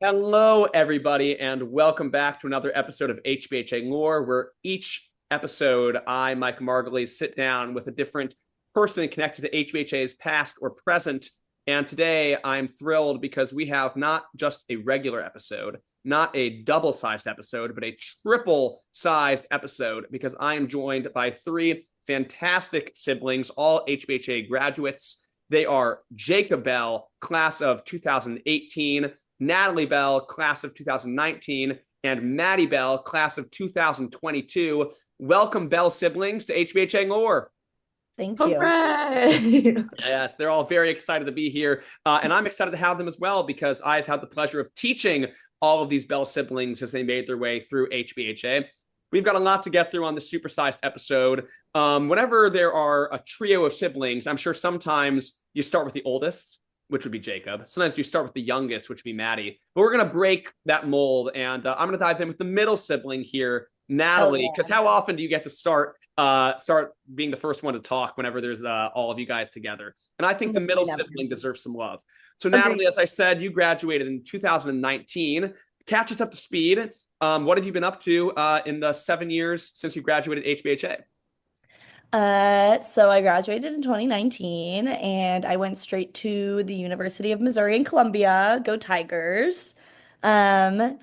Hello, everybody, and welcome back to another episode of HBHA Lore, where each episode I, Mike Margulies, sit down with a different person connected to HBHA's past or present. And today I'm thrilled because we have not just a regular episode, not a double-sized episode, but a triple-sized episode because I am joined by three fantastic siblings, all HBHA graduates. They are Jacob Bell, class of 2018, Natalie Bell, class of 2019, and Madi Bell, class of 2022. Welcome, Bell siblings, to HBHA Lore. Thank you. Hooray! Yes, they're all very excited to be here. And I'm excited to have them as well because I've had the pleasure of teaching all of these Bell siblings as they made their way through HBHA. We've got a lot to get through on this supersized episode. Whenever there are a trio of siblings, I'm sure sometimes you start with the oldest, which would be Jacob. Sometimes you start with the youngest, which would be Maddie. But we're going to break that mold, and I'm going to dive in with the middle sibling here, Hell Natalie, because yeah. how often do you get to start being the first one to talk whenever there's all of you guys together? And I think the middle Literally never. sibling deserves some love. So, Agreed. Natalie, as I said, you graduated in 2019. Catch us up to speed. What have you been up to in the 7 years since you graduated HBHA? So I graduated in 2019 and I went straight to the University of Missouri in Columbia. Go Tigers. Um,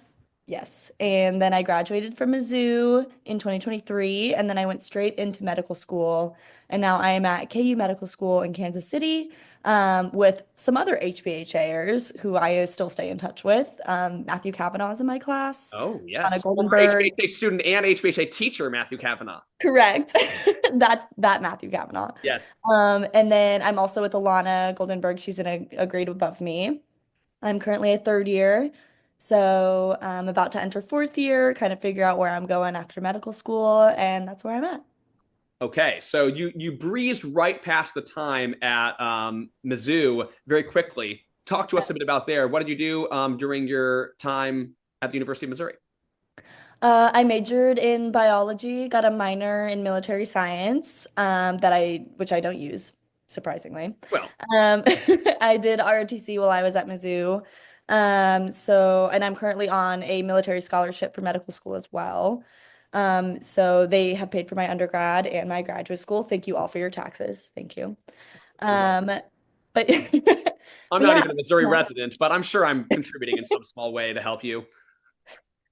yes. And then I graduated from Mizzou in 2023 and then I went straight into medical school. And now I am at KU Medical School in Kansas City, with some other HBHAers who I still stay in touch with. Matthew Kavanaugh is in my class. Oh, Anna yes. Former Goldenberg. HBHA student and HBHA teacher, Matthew Kavanaugh. Correct. That's that Matthew Kavanaugh. Yes. And then I'm also with Alana Goldenberg. She's in a grade above me. I'm currently a third year. So I'm about to enter fourth year, kind of figure out where I'm going after medical school, and that's where I'm at. Okay, so you breezed right past the time at Mizzou very quickly. Talk to us a bit about there. What did you do during your time at the University of Missouri? I majored in biology, got a minor in military science, which I don't use, surprisingly. Well, Um, I did ROTC while I was at Mizzou. And I'm currently on a military scholarship for medical school as well. So they have paid for my undergrad and my graduate school. Thank you all for your taxes. Thank you. you're welcome. Um, but I'm but not yeah, even a Missouri resident, but I'm sure I'm contributing in some small way to help you.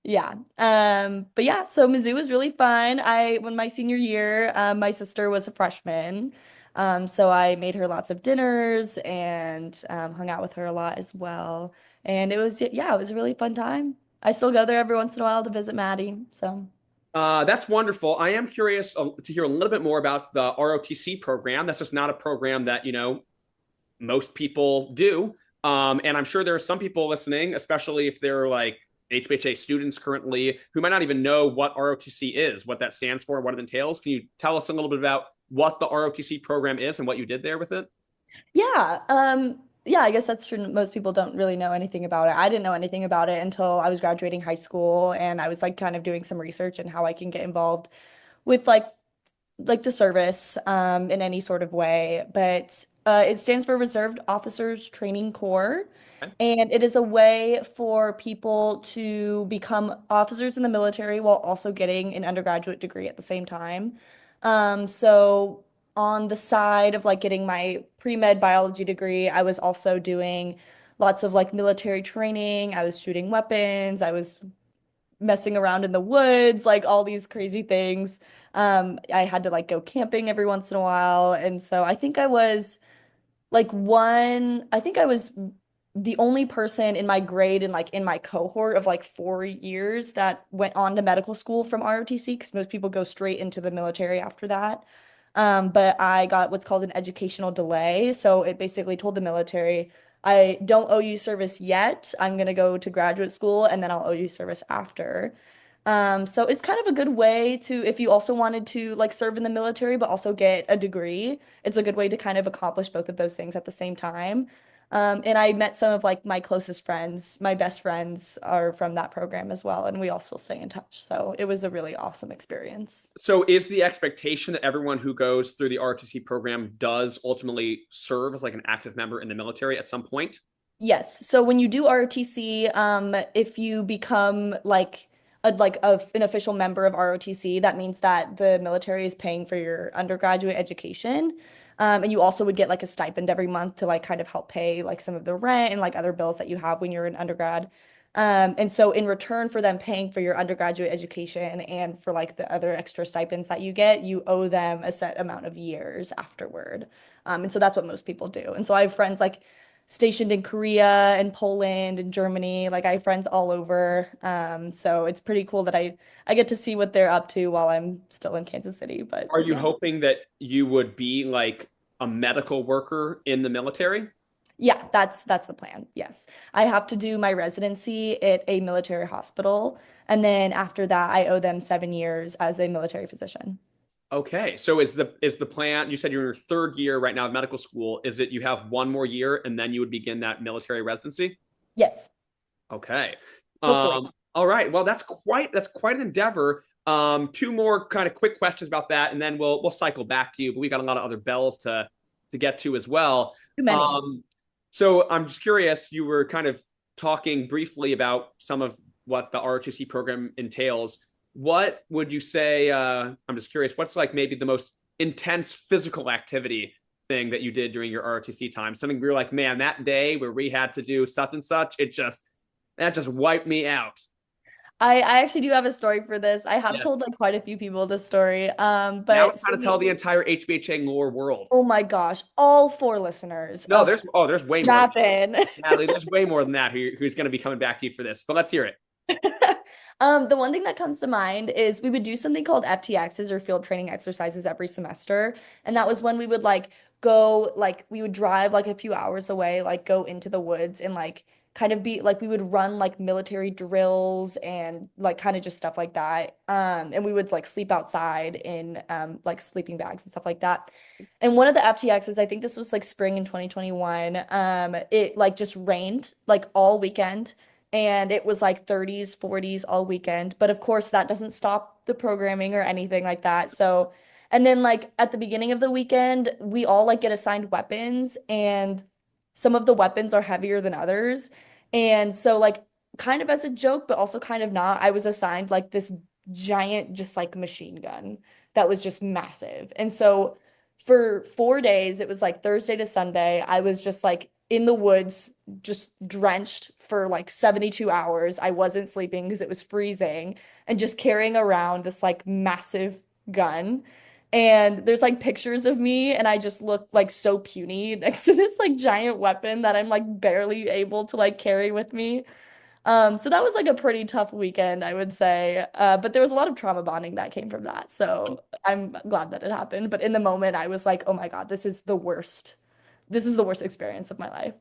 yeah. But yeah, so Mizzou was really fun. When my senior year, my sister was a freshman. So I made her lots of dinners and hung out with her a lot as well. And yeah, it was a really fun time. I still go there every once in a while to visit Maddie. So That's wonderful. I am curious to hear a little bit more about the ROTC program. That's just not a program that, most people do. And I'm sure there are some people listening, especially if they're like HBHA students currently, who might not even know what ROTC is, what that stands for, what it entails. Can you tell us a little bit about what the ROTC program is and what you did there with it? yeah, yeah, I guess that's true. Most people don't really know anything about it. I didn't know anything about it until I was graduating high school and I was like kind of doing some research and how I can get involved with like the service in any sort of way. But it stands for Reserved Officers Training Corps. Okay. And it is a way for people to become officers in the military while also getting an undergraduate degree at the same time. So on the side of like getting my pre-med biology degree, I was also doing lots of like military training. I was shooting weapons. I was messing around in the woods, like all these crazy things. I had to like go camping every once in a while. And so I think I was the only person in my grade and like in my cohort of like 4 years that went on to medical school from ROTC because most people go straight into the military after that. But I got what's called an educational delay. So it basically told the military, I don't owe you service yet. I'm going to go to graduate school and then I'll owe you service after. So it's kind of a good way to, if you also wanted to like serve in the military, but also get a degree, it's a good way to kind of accomplish both of those things at the same time. And I met some of like my closest friends. My best friends are from that program as well, and we all still stay in touch. So it was a really awesome experience. So, is the expectation that everyone who goes through the ROTC program does ultimately serve as like an active member in the military at some point? Yes. So when you do ROTC, if you become an official member of ROTC, that means that the military is paying for your undergraduate education. And you also would get like a stipend every month to like kind of help pay like some of the rent and like other bills that you have when you're an undergrad. And so in return for them paying for your undergraduate education and for like the other extra stipends that you get, you owe them a set amount of years afterward. And so that's what most people do. And so I have friends like stationed in Korea and Poland and Germany. Like I have friends all over. So it's pretty cool that I get to see what they're up to while I'm still in Kansas City. But Are you yeah. hoping that you would be like a medical worker in the military? Yeah, that's the plan. Yes. I have to do my residency at a military hospital, and then after that I owe them 7 years as a military physician. Okay. So is the plan, you said you're in your third year right now of medical school, is it you have one more year and then you would begin that military residency? Yes, Okay. hopefully. All right. Well, that's quite an endeavor. Two more kind of quick questions about that, and then we'll cycle back to you. But we got a lot of other bells to get to as well. Too many. Um, so I'm just curious. You were kind of talking briefly about some of what the ROTC program entails. What would you say? I'm just curious. What's like maybe the most intense physical activity thing that you did during your ROTC time? Something we were like, man, that day where we had to do such and such, that just wiped me out. I actually do have a story for this. I have Yes. told like quite a few people this story. Now But it's time to tell the entire HBHA lore world. oh my gosh, all four listeners. No, there's way more than Strap in. that. Natalie, there's way more than that who's going to be coming back to you for this. But let's hear it. The one thing that comes to mind is we would do something called FTXs or field training exercises every semester. And that was when we would like go, like, we would drive like a few hours away, like go into the woods and like kind of be like, we would run like military drills and like kind of just stuff like that. And we would like sleep outside in like sleeping bags and stuff like that. And one of the FTXs, I think this was like spring in 2021, it like just rained like all weekend and it was like 30s, 40s all weekend. But of course, that doesn't stop the programming or anything like that. So, and then like at the beginning of the weekend, we all like get assigned weapons, and some of the weapons are heavier than others. And so, like, kind of as a joke, but also kind of not, I was assigned like this giant, just like machine gun that was just massive. And so, for 4 days, it was like Thursday to Sunday, I was just like in the woods, just drenched for like 72 hours. I wasn't sleeping because it was freezing and just carrying around this like massive gun. And there's like pictures of me, and I just look like so puny next to this like giant weapon that I'm like barely able to like carry with me. So that was like a pretty tough weekend, I would say. But there was a lot of trauma bonding that came from that. So I'm glad that it happened. But in the moment, I was like, oh my God, this is the worst. This is the worst experience of my life.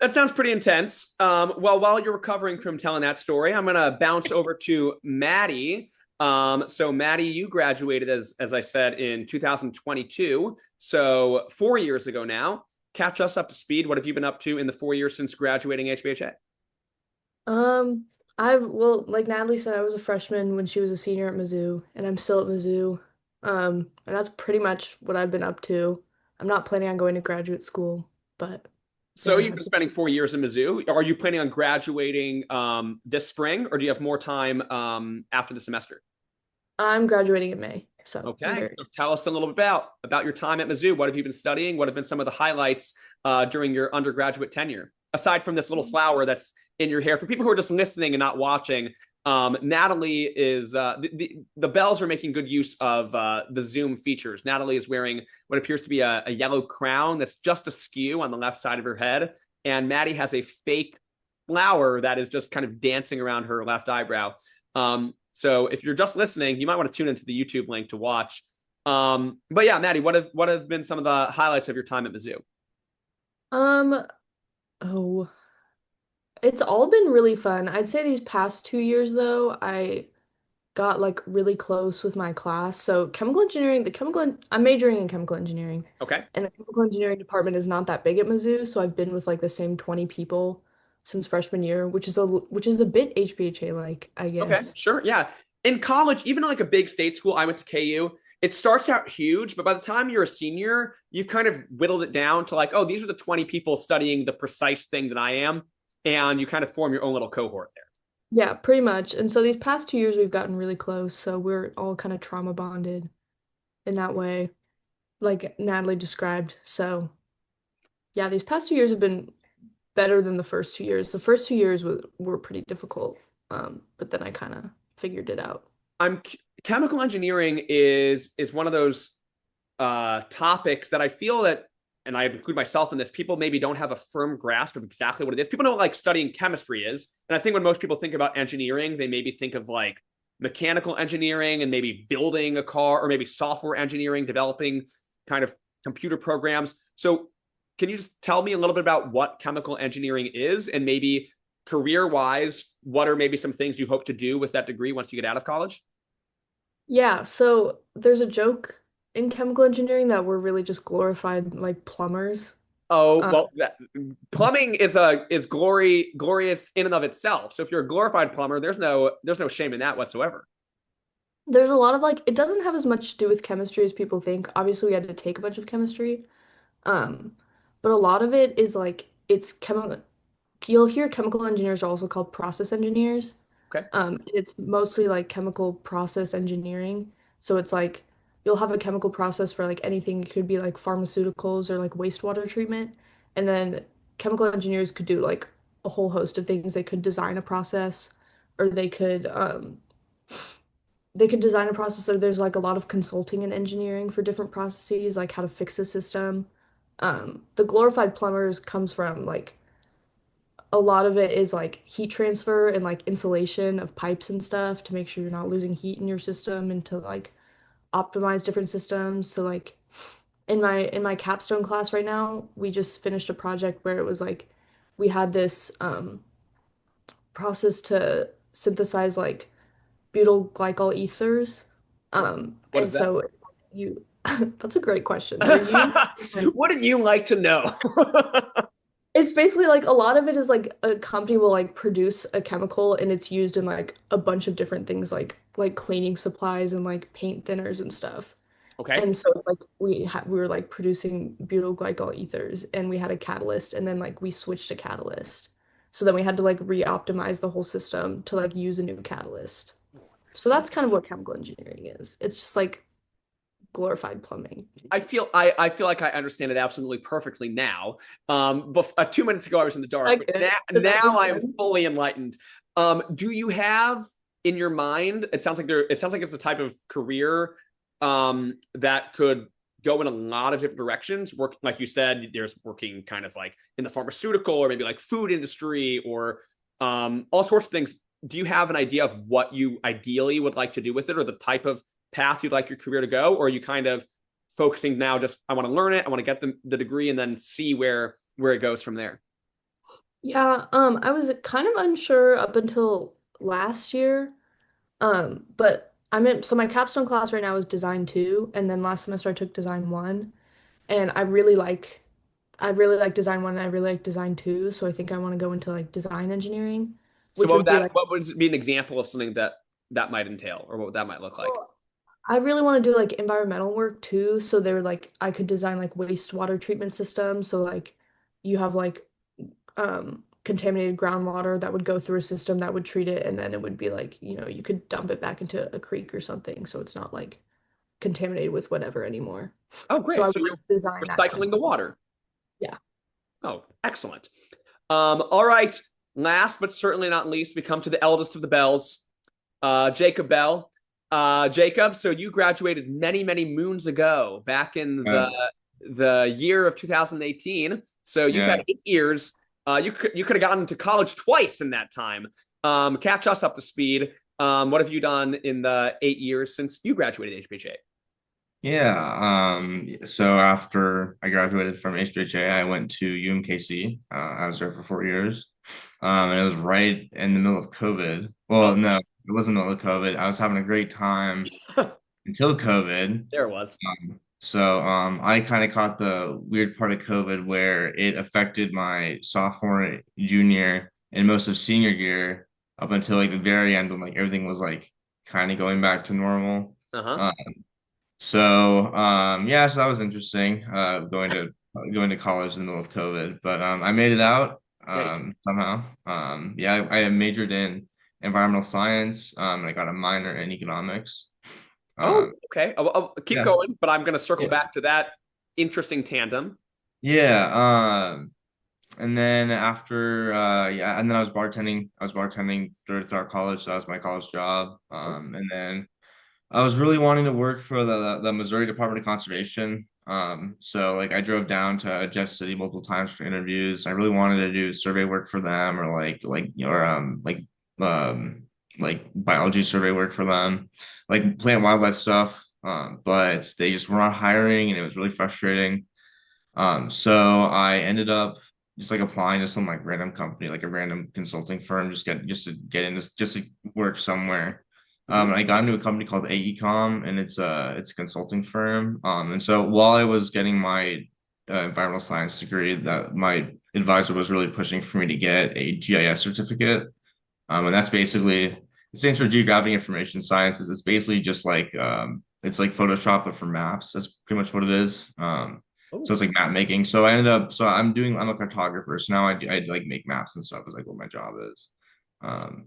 That sounds pretty intense. Well, while you're recovering from telling that story, I'm gonna bounce over to Maddie. So Maddie, you graduated as I said in 2022, so 4 years ago now. Catch us up to speed. What have you been up to in the 4 years since graduating HBHA? Um, well, like Natalie said, I was a freshman when she was a senior at Mizzou, and I'm still at Mizzou. And that's pretty much what I've been up to. I'm not planning on going to graduate school, but So yeah, you've been spending 4 years in Mizzou. Are you planning on graduating this spring, or do you have more time after the semester? I'm graduating in May, so I'm Okay, very so tell us a little bit about your time at Mizzou. What have you been studying? What have been some of the highlights during your undergraduate tenure? Aside from this little flower that's in your hair, for people who are just listening and not watching, Natalie is the bells are making good use of the Zoom features. Natalie is wearing what appears to be a yellow crown that's just askew on the left side of her head, and Maddie has a fake flower that is just kind of dancing around her left eyebrow. So if you're just listening, you might want to tune into the YouTube link to watch. But yeah, Maddie, what have been some of the highlights of your time at Mizzou? um oh, it's all been really fun. I'd say these past 2 years though, I got like really close with my class. So chemical engineering, I'm majoring in chemical engineering. Okay. And the chemical engineering department is not that big at Mizzou, so I've been with like the same 20 people since freshman year, which is a bit HBHA like, I Okay, guess. sure. Yeah. In college, even like a big state school, I went to KU. it starts out huge, but by the time you're a senior, you've kind of whittled it down to like, oh, these are the 20 people studying the precise thing that I am. And you kind of form your own little cohort there. Yeah, pretty much. And so these past 2 years we've gotten really close, so we're all kind of trauma bonded in that way, like Natalie described. So yeah, these past 2 years have been better than the first 2 years. The first 2 years were pretty difficult, but then I kind of figured it out. I'm chemical engineering is one of those topics that I feel that, and I include myself in this, people maybe don't have a firm grasp of exactly what it is. People know what like studying chemistry is. And I think when most people think about engineering, they maybe think of like mechanical engineering and maybe building a car, or maybe software engineering, developing kind of computer programs. So can you just tell me a little bit about what chemical engineering is, and maybe career wise, what are maybe some things you hope to do with that degree once you get out of college? Yeah, so there's a joke in chemical engineering that we're really just glorified like plumbers. Oh, Uh, well, plumbing is glorious in and of itself. So if you're a glorified plumber, there's no shame in that whatsoever. there's a lot of like it doesn't have as much to do with chemistry as people think. Obviously, we had to take a bunch of chemistry. Um, but a lot of it is like it's chemical. You'll hear chemical engineers are also called process engineers. Okay. It's mostly like chemical process engineering. So it's like you'll have a chemical process for like anything. It could be like pharmaceuticals or like wastewater treatment. And then chemical engineers could do like a whole host of things. They could design a process, or they could design a process. Or there's like a lot of consulting and engineering for different processes, like how to fix a system. The glorified plumbers comes from like a lot of it is like heat transfer and like insulation of pipes and stuff to make sure you're not losing heat in your system, and to like optimize different systems. So like in my capstone class right now, we just finished a project where it was like we had this process to synthesize like butyl glycol ethers. What And is that? so you that's a great question. They're used. Wouldn't you like to know? It's basically like a lot of it is like a company will like produce a chemical and it's used in like a bunch of different things, like cleaning supplies and like paint thinners and stuff. Okay. And so it's like we were like producing butyl glycol ethers, and we had a catalyst, and then like we switched to catalyst. So then we had to like re-optimize the whole system to like use a new catalyst. So that's kind of what chemical engineering is. It's just like glorified plumbing. I feel like I understand it absolutely perfectly now. But 2 minutes ago I was in the dark, but Okay. Does that now make I am sense? fully enlightened. Do you have in your mind? It sounds like it's the type of career that could go in a lot of different directions. Work, like you said, there's working kind of like in the pharmaceutical or maybe like food industry or all sorts of things. Do you have an idea of what you ideally would like to do with it, or the type of path you'd like your career to go? Or are you kind of focusing now just I want to learn it, I want to get the degree and then see where it goes from there? Yeah, I was kind of unsure up until last year. But I'm in, so my capstone class right now is design two, and then last semester I took design one, and I really like design one and I really like design two, so I think I want to go into like design engineering, So which would be like, what would be an example of something that might entail, or what that might look like? well, I really want to do like environmental work too, so they're like I could design like wastewater treatment systems, so like you have like contaminated groundwater that would go through a system that would treat it, and then it would be like, you could dump it back into a creek or something, so it's not like contaminated with whatever anymore. Oh, So I great. would So like you're design that kind recycling of the thing. water. Yeah. Oh, excellent. All right. Last but certainly not least, we come to the eldest of the Bells, Jacob Bell. Jacob, so you graduated many, many moons ago, back in Yes. the year of 2018. So you've Yeah. had 8 years. You could have gotten to college twice in that time. Catch us up to speed. What have you done in the 8 years since you graduated HBHA? Yeah. So after I graduated from HBHA, I went to UMKC. I was there for 4 years. And it was right in the middle of COVID. Oh, Well, no, it wasn't the middle of COVID. I was having a great time until COVID. there it was. So I kind of caught the weird part of COVID where it affected my sophomore, junior, and most of senior year up until like the very end when like everything was like kind of going back to normal. Uh huh. Uh, So yeah, so that was interesting. Going to college in the middle of COVID, but I made it out Yeah. somehow. Yeah, I majored in environmental science. And I got a minor in economics. Oh, Um, okay. I'll keep yeah, going, but I'm going to circle yeah, back to that interesting tandem. yeah. And then after yeah, and then I was bartending throughout college, so that was my college job. Oh, And then I was really wanting to work for the Missouri Department of Conservation. So like I drove down to Jeff City multiple times for interviews. I really wanted to do survey work for them, or um like biology survey work for them, like plant wildlife stuff. But they just were not hiring, and it was really frustrating. So I ended up just like applying to some like random company, like a random consulting firm, just to get in, just to work somewhere. mhm. And I got into a company called AECom, and it's a consulting firm. And so while I was getting my environmental science degree, that my advisor was really pushing for me to get a GIS certificate. And that's basically it stands for Geographic Information Sciences. It's basically just like it's like Photoshop but for maps. That's pretty much what it is. So Oh. it's like map making. So I'm a cartographer. So now I like make maps and stuff is like what my job is.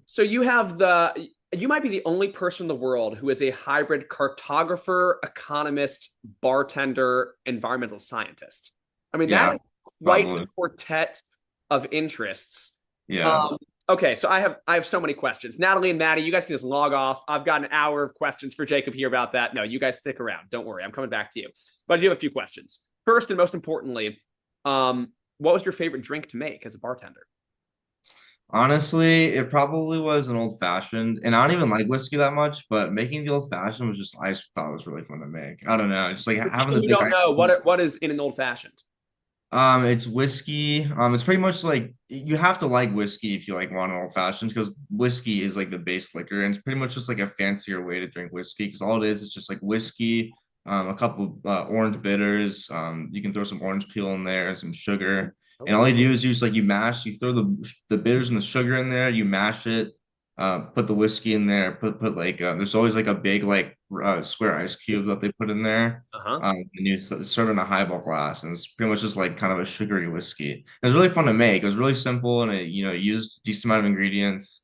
So you might be the only person in the world who is a hybrid cartographer, economist, bartender, environmental scientist. I mean, that Yeah, is quite the probably. quartet of interests. Yeah. Um, okay, so I have so many questions. Natalie and Maddie, you guys can just log off. I've got an hour of questions for Jacob here about that. No, you guys stick around. Don't worry, I'm coming back to you. But I do have a few questions. First and most importantly, what was your favorite drink to make as a bartender? Honestly, it probably was an old fashioned, and I don't even like whiskey that much, but making the old fashioned was just I just thought it was really fun to make. I don't know, just like For having people the who big don't ice know, cube. what is in an old fashioned? It's whiskey. It's pretty much like you have to like whiskey if you like want an old fashioned because whiskey is like the base liquor and it's pretty much just like a fancier way to drink whiskey because all it is just like whiskey, a couple orange bitters. You can throw some orange peel in there and some sugar. And all Oh, you do is you throw the bitters and the sugar in there, you mash it, put the whiskey in there, put like there's always like a big like square ice cube that they put in there uh-huh. and you serve it in a highball glass, and it's pretty much just like kind of a sugary whiskey. It was really fun to make. It was really simple, and it used a decent amount of ingredients.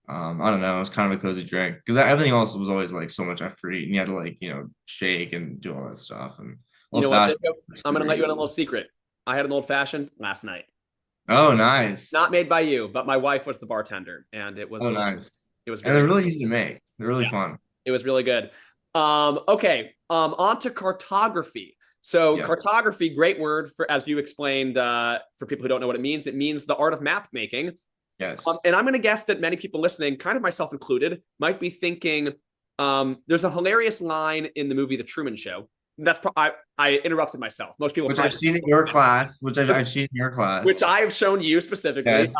I don't know. It was kind of a cozy drink because everything else was always like so much effort, and you had to like shake and do all that stuff. And You know old what, fashioned, Jacob? I'm gonna super let you in a easy. little secret. I had an old fashioned last night. Oh, nice. Not made by you, but my wife was the bartender, and it was Oh, delicious. nice. It was And very they're good. really easy to make. They're really Yeah, fun. it was really good. Okay. On to cartography. So Yes. cartography, great word for as you explained, for people who don't know what it means. It means the art of map making. Yes. And I'm going to guess that many people listening, kind of myself included, might be thinking, there's a hilarious line in the movie The Truman Show. I interrupted myself. Most people Which I've probably, seen in your class. Which I've seen in your which class. I have shown you specifically. Yes.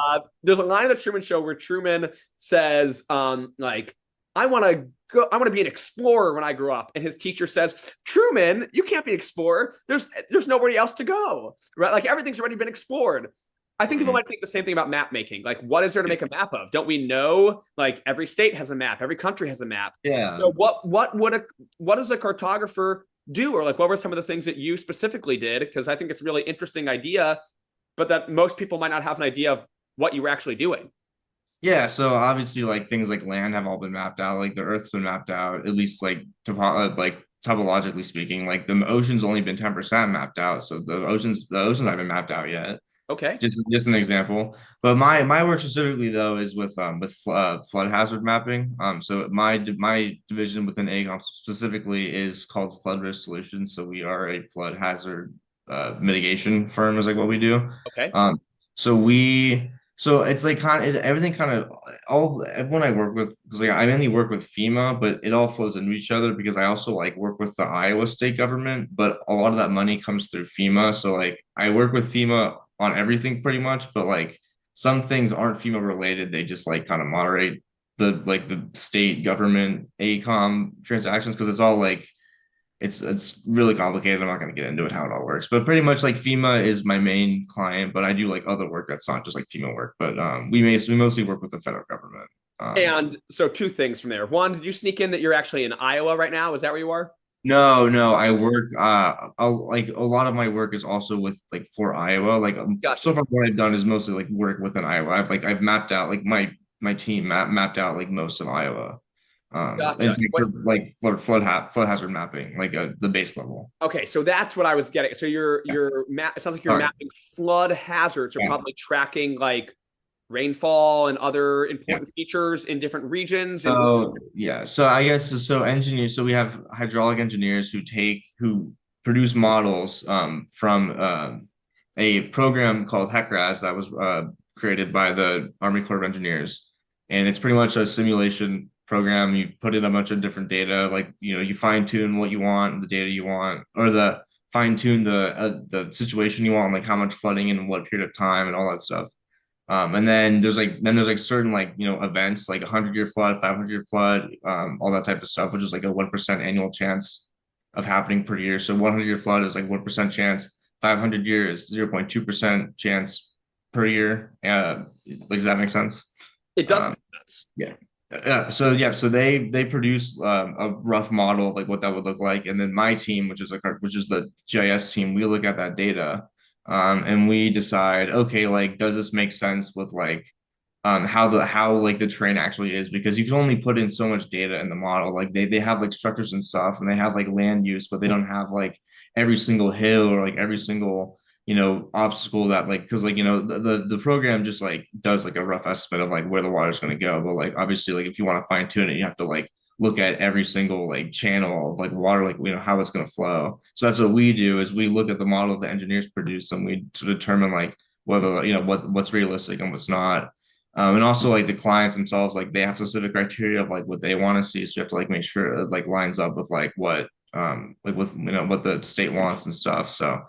There's a line in The Truman Show where Truman says, like, I want to be an explorer when I grow up. And his teacher says, Truman, you can't be an explorer. There's nobody else to go, right? Like everything's already been explored. I think people Mhm. might think the same thing about map making. Like, what is there to make a map of? Don't we know? Like, every state has a map, every country has a map. Yeah. So, what does a cartographer do, or like, what were some of the things that you specifically did? Because I think it's a really interesting idea, but that most people might not have an idea of what you were actually doing. Yeah, so obviously, like things like land have all been mapped out. Like the Earth's been mapped out, at least like topologically speaking. Like the ocean's only been 10% mapped out, so the oceans haven't mapped out yet. Okay. Just an example. But my work specifically though is with flood hazard mapping. So my division within AECOM specifically is called Flood Risk Solutions. So we are a flood hazard mitigation firm is like what we do. Okay. Um, so we so it's like everything kind of all everyone I work with because like I mainly work with FEMA, but it all flows into each other because I also like work with the Iowa state government, but a lot of that money comes through FEMA. So like I work with FEMA on everything pretty much, but like some things aren't FEMA related. They just like kind of moderate the state government AECOM transactions because it's all like it's really complicated. I'm not going to get into it how it all works, but pretty much like FEMA is my main client, but I do like other work that's not just like FEMA work. But we mostly work with the federal government. And so two things from there. One, did you sneak in that you're actually in Iowa right now? Is that where you are? No, I work like a lot of my work is also with like for Iowa. Like Gotcha. so far what I've done is mostly like work within Iowa. I've mapped out like my team mapped out like most of Iowa. In Gotcha. fact, What? for like flood hazard mapping, like the base level. Okay, so that's what I was getting. So Yeah. it sounds like you're Sorry. mapping flood hazards. You're Yeah. probably tracking like rainfall and other Yeah. important features in different regions. And So yeah, so I guess so engineers. So we have hydraulic engineers who produce models from a program called HECRAS that was created by the Army Corps of Engineers, and it's pretty much a simulation program. You put in a bunch of different data, like you fine tune what you want, the data you want, or the fine tune the situation you want, like how much flooding in what period of time and all that stuff. And then there's certain events like 100-year flood, 500-year flood, all that type of stuff, which is like a 1% annual chance of happening per year. So 100-year flood is like 1% chance, 500 years 0.2% chance per year. Does that make sense? it does Um, make sense. yeah. So they produce a rough model of like what that would look like, and then my team, which is the GIS team, we look at that data, and we decide, okay, like does this make sense with like how like the terrain actually is, because you can only put in so much data in the model. Like they have like structures and stuff, and they have like land use, but they don't have like every single hill or like every single obstacle that like because like the program just like does like a rough estimate of like where the water's going to go, but like obviously like if you want to fine tune it, you have to like look at every single like channel of like water, like how it's going to flow. So that's what we do, is we look at the model the engineers produce, and we to determine like whether what's realistic and what's not. And also like the clients themselves, like they have specific criteria of like what they want to see. So you have to like make sure it like lines up with like what like with what the state wants and stuff. So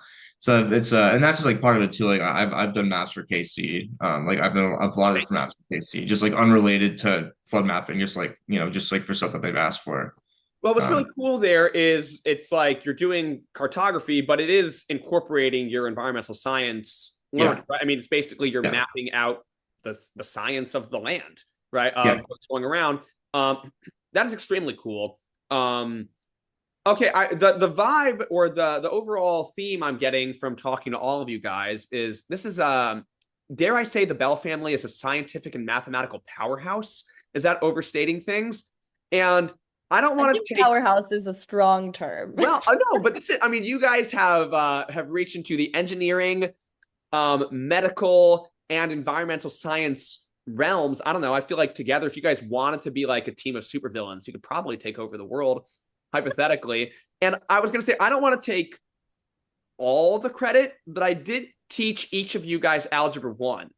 it's and that's just like part of it too. Like I've done maps for KC. Like I've done a lot of different maps for KC, just like unrelated to flood mapping, just like just like for stuff that they've asked for. Well, what's really Um, cool there is it's like you're doing cartography, but it is incorporating your environmental science yeah, learning, right? I mean, it's basically you're yeah, mapping out the science of the land, right? yeah. Of what's going around. That is extremely cool. Um, okay, the vibe or the overall theme I'm getting from talking to all of you guys is this is dare I say the Bell family is a scientific and mathematical powerhouse. Is that overstating things? And I don't I want think to take powerhouse is a strong term. well, I know, but this is, I mean, you guys have reached into the engineering, medical, and environmental science realms. I don't know. I feel like together, if you guys wanted to be like a team of supervillains, you could probably take over the world, hypothetically. And I was gonna say, I don't want to take all the credit, but I did teach each of you guys Algebra 1.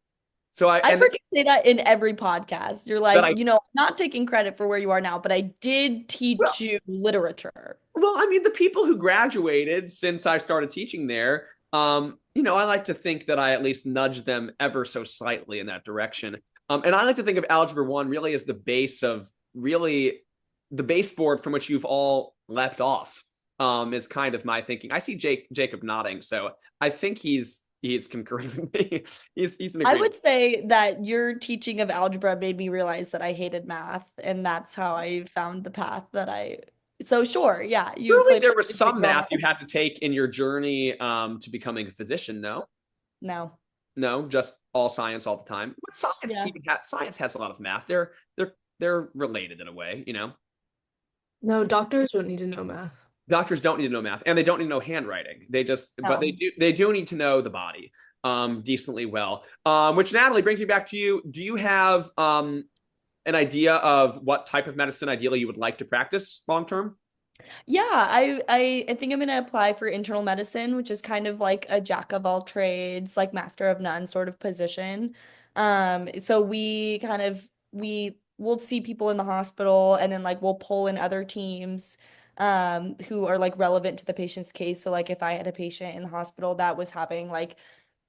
So I've heard you say that in every podcast. You're that like, I not taking credit for where you are now, but I did well, teach you literature. Well, I mean, the people who graduated since I started teaching there, I like to think that I at least nudged them ever so slightly in that direction. And I like to think of Algebra 1 really as the base of really the baseboard from which you've all leapt off, is kind of my thinking. I see Jacob nodding, so I think he's concurring with me. He's in I agreement. would say that your teaching of algebra made me realize that I hated math, and that's how I found the path that I. So sure, yeah, you Surely played there was a big some role. math you had to take in your journey to becoming a physician, no? No, No, just all science all the time. But yeah, science has a lot of math. They're related in a way, you know. No, doctors don't need to know math. Doctors don't need to know math, and they don't need to know handwriting. But no. they do need to know the body decently well. Which Natalie brings me back to you. Do you have an idea of what type of medicine ideally you would like to practice long term? Yeah, I think I'm gonna apply for internal medicine, which is kind of like a jack of all trades, like master of none sort of position. So we'll see people in the hospital, and then like we'll pull in other teams who are like relevant to the patient's case. So like if I had a patient in the hospital that was having like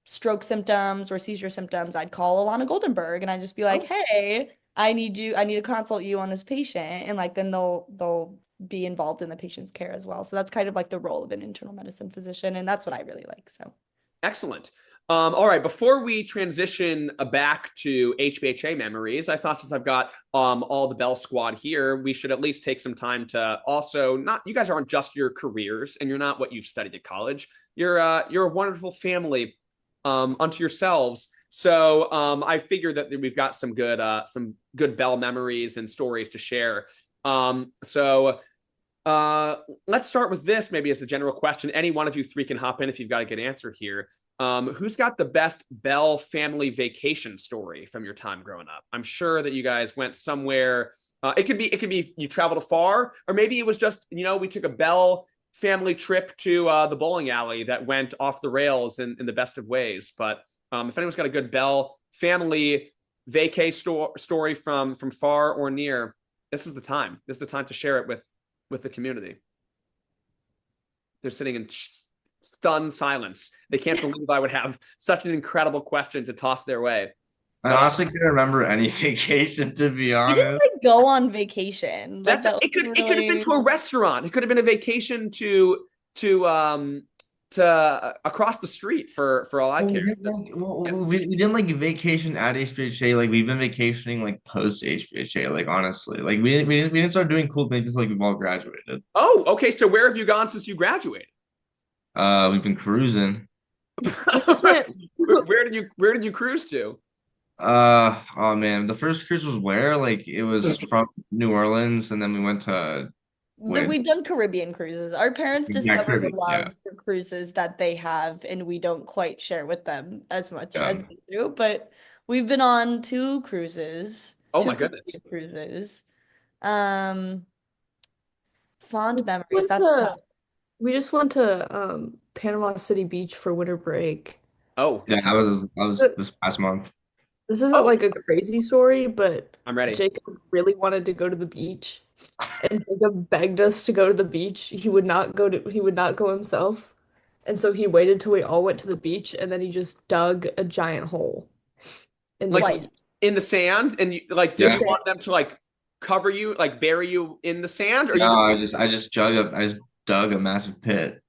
stroke symptoms or seizure symptoms, I'd call Alana Goldenberg and I'd just be like, Oh, "Hey, I need to consult you on this patient." And like then they'll be involved in the patient's care as well. So that's kind of like the role of an internal medicine physician, and that's what I really like. So excellent. All right, before we transition back to HBHA memories, I thought since I've got all the Bell Squad here, we should at least take some time to also not, you guys aren't just your careers and you're not what you've studied at college. You're a wonderful family unto yourselves. So I figured that we've got some good Bell memories and stories to share. So let's start with this maybe as a general question. Any one of you three can hop in if you've got a good answer here. Who's got the best Bell family vacation story from your time growing up? I'm sure that you guys went somewhere. It could be you traveled afar, or maybe it was just, we took a Bell family trip to the bowling alley that went off the rails in the best of ways. But if anyone's got a good Bell family vacay story from far or near, this is the time. This is the time to share it with the community. They're sitting in stunned silence. They can't believe I would have such an incredible question to toss their way. I honestly can't remember any vacation, to be We honest. didn't like go on vacation. Like that It could have been to a restaurant. It could have been a vacation to across the street for all I care. We didn't like vacation at HBHA. Like we've been vacationing like post HBHA. Like honestly, like we didn't start doing cool things until like we've all graduated. Oh, okay. So where have you gone since you graduated? We've been cruising. Where did you cruise to? Oh man, the first cruise was where? Like it was from New Orleans, and then we went to We've done Caribbean cruises. Our parents discovered Caribbean, the love yeah. for cruises that they have, and we don't quite share with them as much Yeah. as they do. But we've been on 2 cruises. Oh 2 my goodness. Caribbean cruises. Fond memories. went That's to- tough. We just went to Panama City Beach for winter break. Oh, Yeah, I was this past month. This isn't like a crazy story, but I'm ready. Jacob really wanted to go to the beach, and Jacob begged us to go to the beach. He would not go himself. And so he waited till we all went to the beach, and then he just dug a giant hole in the Like beach. in the sand, and you like Yeah. did you want them to like cover you, like bury you in the sand, or No, you I just dug a massive pit.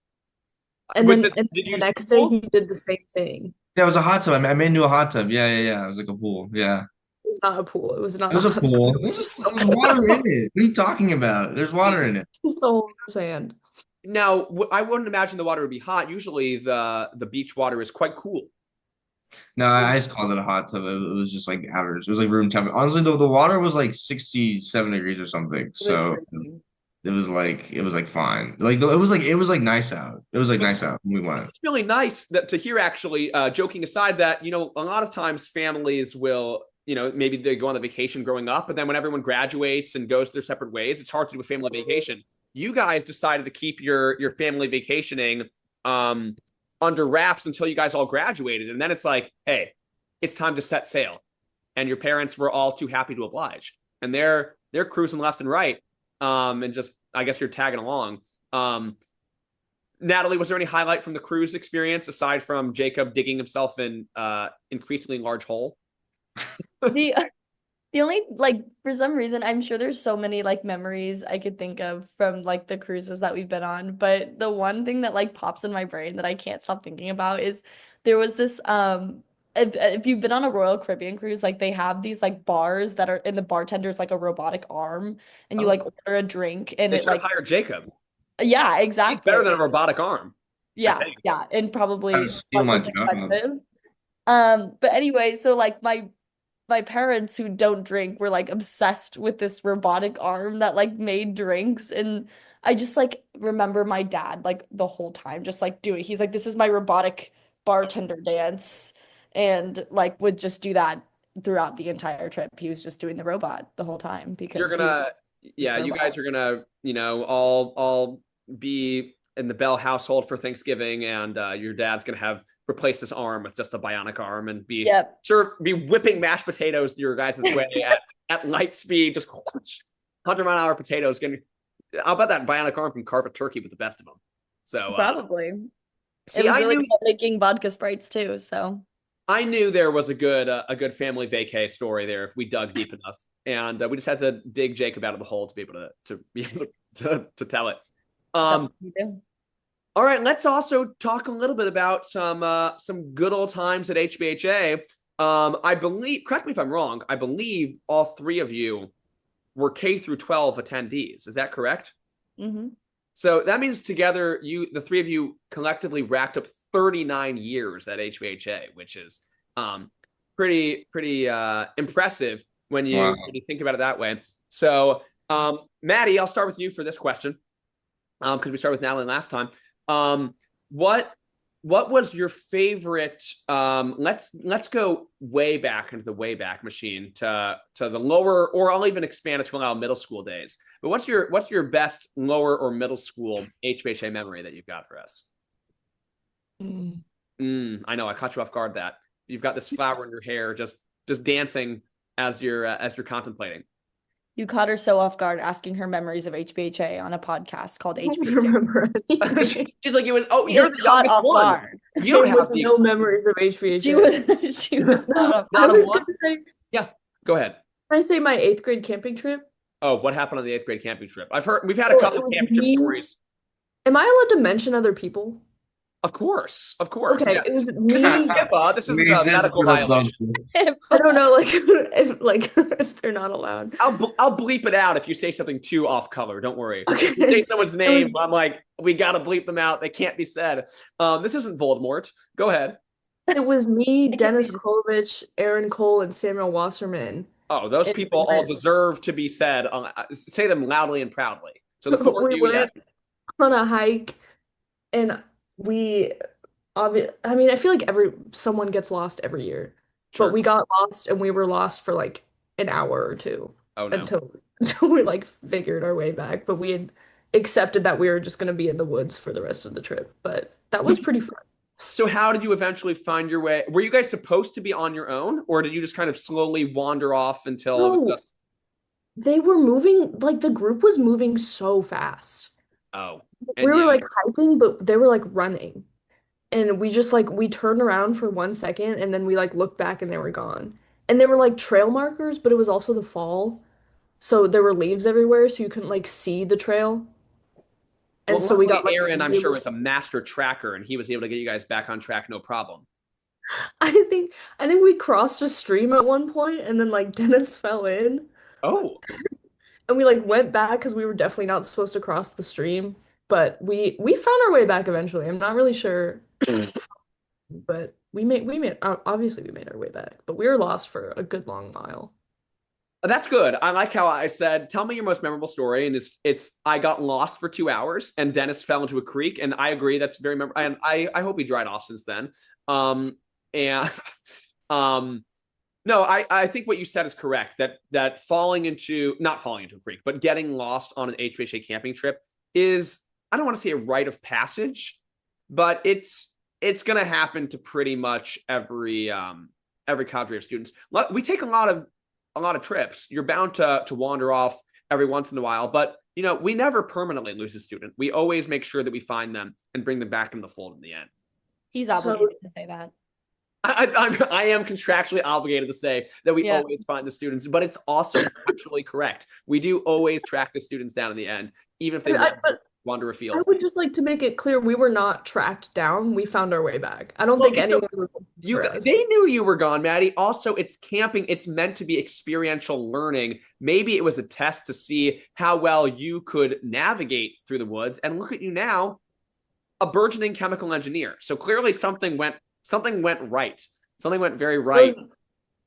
And Was then it- and did you the use next the day pool? he did the same thing. Yeah, it was a hot tub. I made into a hot tub. Yeah. It was like a pool. Yeah. It was not a pool. It was not It was a hot pool. tub. It was There's just water in it. What are you talking about? There's water in it. just a hole in the sand. Now, I wouldn't imagine the water would be hot. Usually, the beach water is quite cool. No, I just called it a hot tub. It was just like average. It was like room temperature. Honestly, the water was like 67 degrees or something. So it was like fine. Like it was like nice out. It was like nice out when we went. It's really nice to hear. Actually, joking aside, that a lot of times families will, maybe they go on the vacation growing up, but then when everyone graduates and goes their separate ways, it's hard to do a family vacation. You guys decided to keep your family vacationing under wraps until you guys all graduated, and then it's like, hey, it's time to set sail, and your parents were all too happy to oblige, and they're cruising left and right, and just I guess you're tagging along. Natalie, was there any highlight from the cruise experience aside from Jacob digging himself in increasingly large hole? The only, like, for some reason, I'm sure there's so many like memories I could think of from like the cruises that we've been on, but the one thing that like pops in my brain that I can't stop thinking about is there was this if you've been on a Royal Caribbean cruise, like they have these like bars that are in the bartender's like a robotic arm, and you like order a drink and They it should have like hired Jacob. yeah, He's exactly. better than a robotic arm. Yeah, think. yeah, and probably Trying to steal my much less job. expensive. But anyway, so like my parents who don't drink were like obsessed with this robotic arm that like made drinks, and I just like remember my dad like the whole time just like doing, he's like, this is my robotic bartender dance, and like would just do that throughout the entire trip. He was just doing the robot the whole time because You're gonna, yeah, you guys are gonna, all be in the Bell household for Thanksgiving, and your dad's gonna have replaced his arm with just a bionic arm and be be whipping mashed potatoes your guys' way at light speed, just 100-mile-an-hour potatoes. I'll bet that bionic arm can carve a turkey with the best of them. So probably. See, It was I really knew, good at making vodka sprites too, so I knew there was a good family vacay story there if we dug deep enough, and we just had to dig Jacob out of the hole to be able to tell it. you do. All right, let's also talk a little bit about some good old times at HBHA. I believe, correct me if I'm wrong, I believe all three of you were K through 12 attendees. Is that correct? Mm-hmm. So that means together, the three of you collectively racked up 39 years at HBHA, which is pretty impressive when Wow. you think about it that way. So, Maddie, I'll start with you for this question because we started with Natalie last time. What was your favorite? Let's go way back into the Wayback Machine to the lower, or I'll even expand it to allow middle school days. But what's your best lower or middle school HBHA memory that you've got for us? I know I caught you off guard. That you've got this flower in your hair, just dancing as you're contemplating. You caught her so off guard asking her memories of HBHA on a podcast called I don't HBHA. remember anything. She's like, "Oh, She you're is the caught youngest off one. guard. You don't have With the no memories of HBHA. She was caught off I Not a was one? gonna say, Yeah, go ahead. can I say my 8th grade camping trip? Oh, what happened on the 8th grade camping trip? We've had a Well, couple it of was camping trip me. stories. Am I allowed to mention other people? Of course. Okay, Yeah. it was This me. isn't HIPAA. This isn't Please, a this medical is gonna bug violation. you. I don't know, if they're not allowed. I'll bleep it out if you say something too off color. Don't worry. Okay. If you say someone's name, was- I'm like, we gotta bleep them out. They can't be said. This isn't Voldemort. Go ahead. It was me, can Dennis read it. Kolovich, Aaron Cole, and Samuel Wasserman. Oh, those It- people all deserve to be said. Say them loudly and proudly. So the four of We you, yes. went on a hike, and I mean, I feel like someone gets lost every year, Sure. but we got lost, and we were lost for like an hour or two Oh no. until we like figured our way back. But we had accepted that we were just gonna be in the woods for the rest of the trip. But that was pretty fun. So how did you eventually find your way? Were you guys supposed to be on your own, or did you just kind of slowly wander off until it was No. just? They were moving, like the group was moving so fast. Oh, We and were yeah, like hiking, but they were like running. And we just like we turned around for 1 second and then we like looked back and they were gone. And they were like trail markers, but it was also the fall. So there were leaves everywhere, so you couldn't like see the trail. And well, so we got luckily, like Aaron, I'm really- sure, was a master tracker, and he was able to get you guys back on track, no problem. I think we crossed a stream at one point and then like Dennis fell in Oh, and we like went back because we were definitely not supposed to cross the stream. But we found our way back eventually. I'm not really sure. But obviously we made our way back, but we were lost for a good long while. that's good. I like how I said, "Tell me your most memorable story," and it's I got lost for 2 hours, and Dennis fell into a creek, and I agree that's very memorable. And I hope he dried off since then. And no, I think what you said is correct. That not falling into a creek, but getting lost on an HBHA camping trip is, I don't want to say a rite of passage, but it's going to happen to pretty much every cadre of students. We take a lot of trips. You're bound to wander off every once in a while, but we never permanently lose a student. We always make sure that we find them and bring them back into the fold in the end. He's So- obligated to say that. I am contractually obligated to say that we Yeah. always find the students, but it's also factually correct. We do always track the students down in the end, even if they wander I afield. would just like to make it clear we were not tracked down. We found our way back. I don't Well, think it's anyone was looking for us. They knew you were gone, Maddie. Also, it's camping. It's meant to be experiential learning. Maybe it was a test to see how well you could navigate through the woods. And look at you now, a burgeoning chemical engineer. So clearly something went right. Something went very right.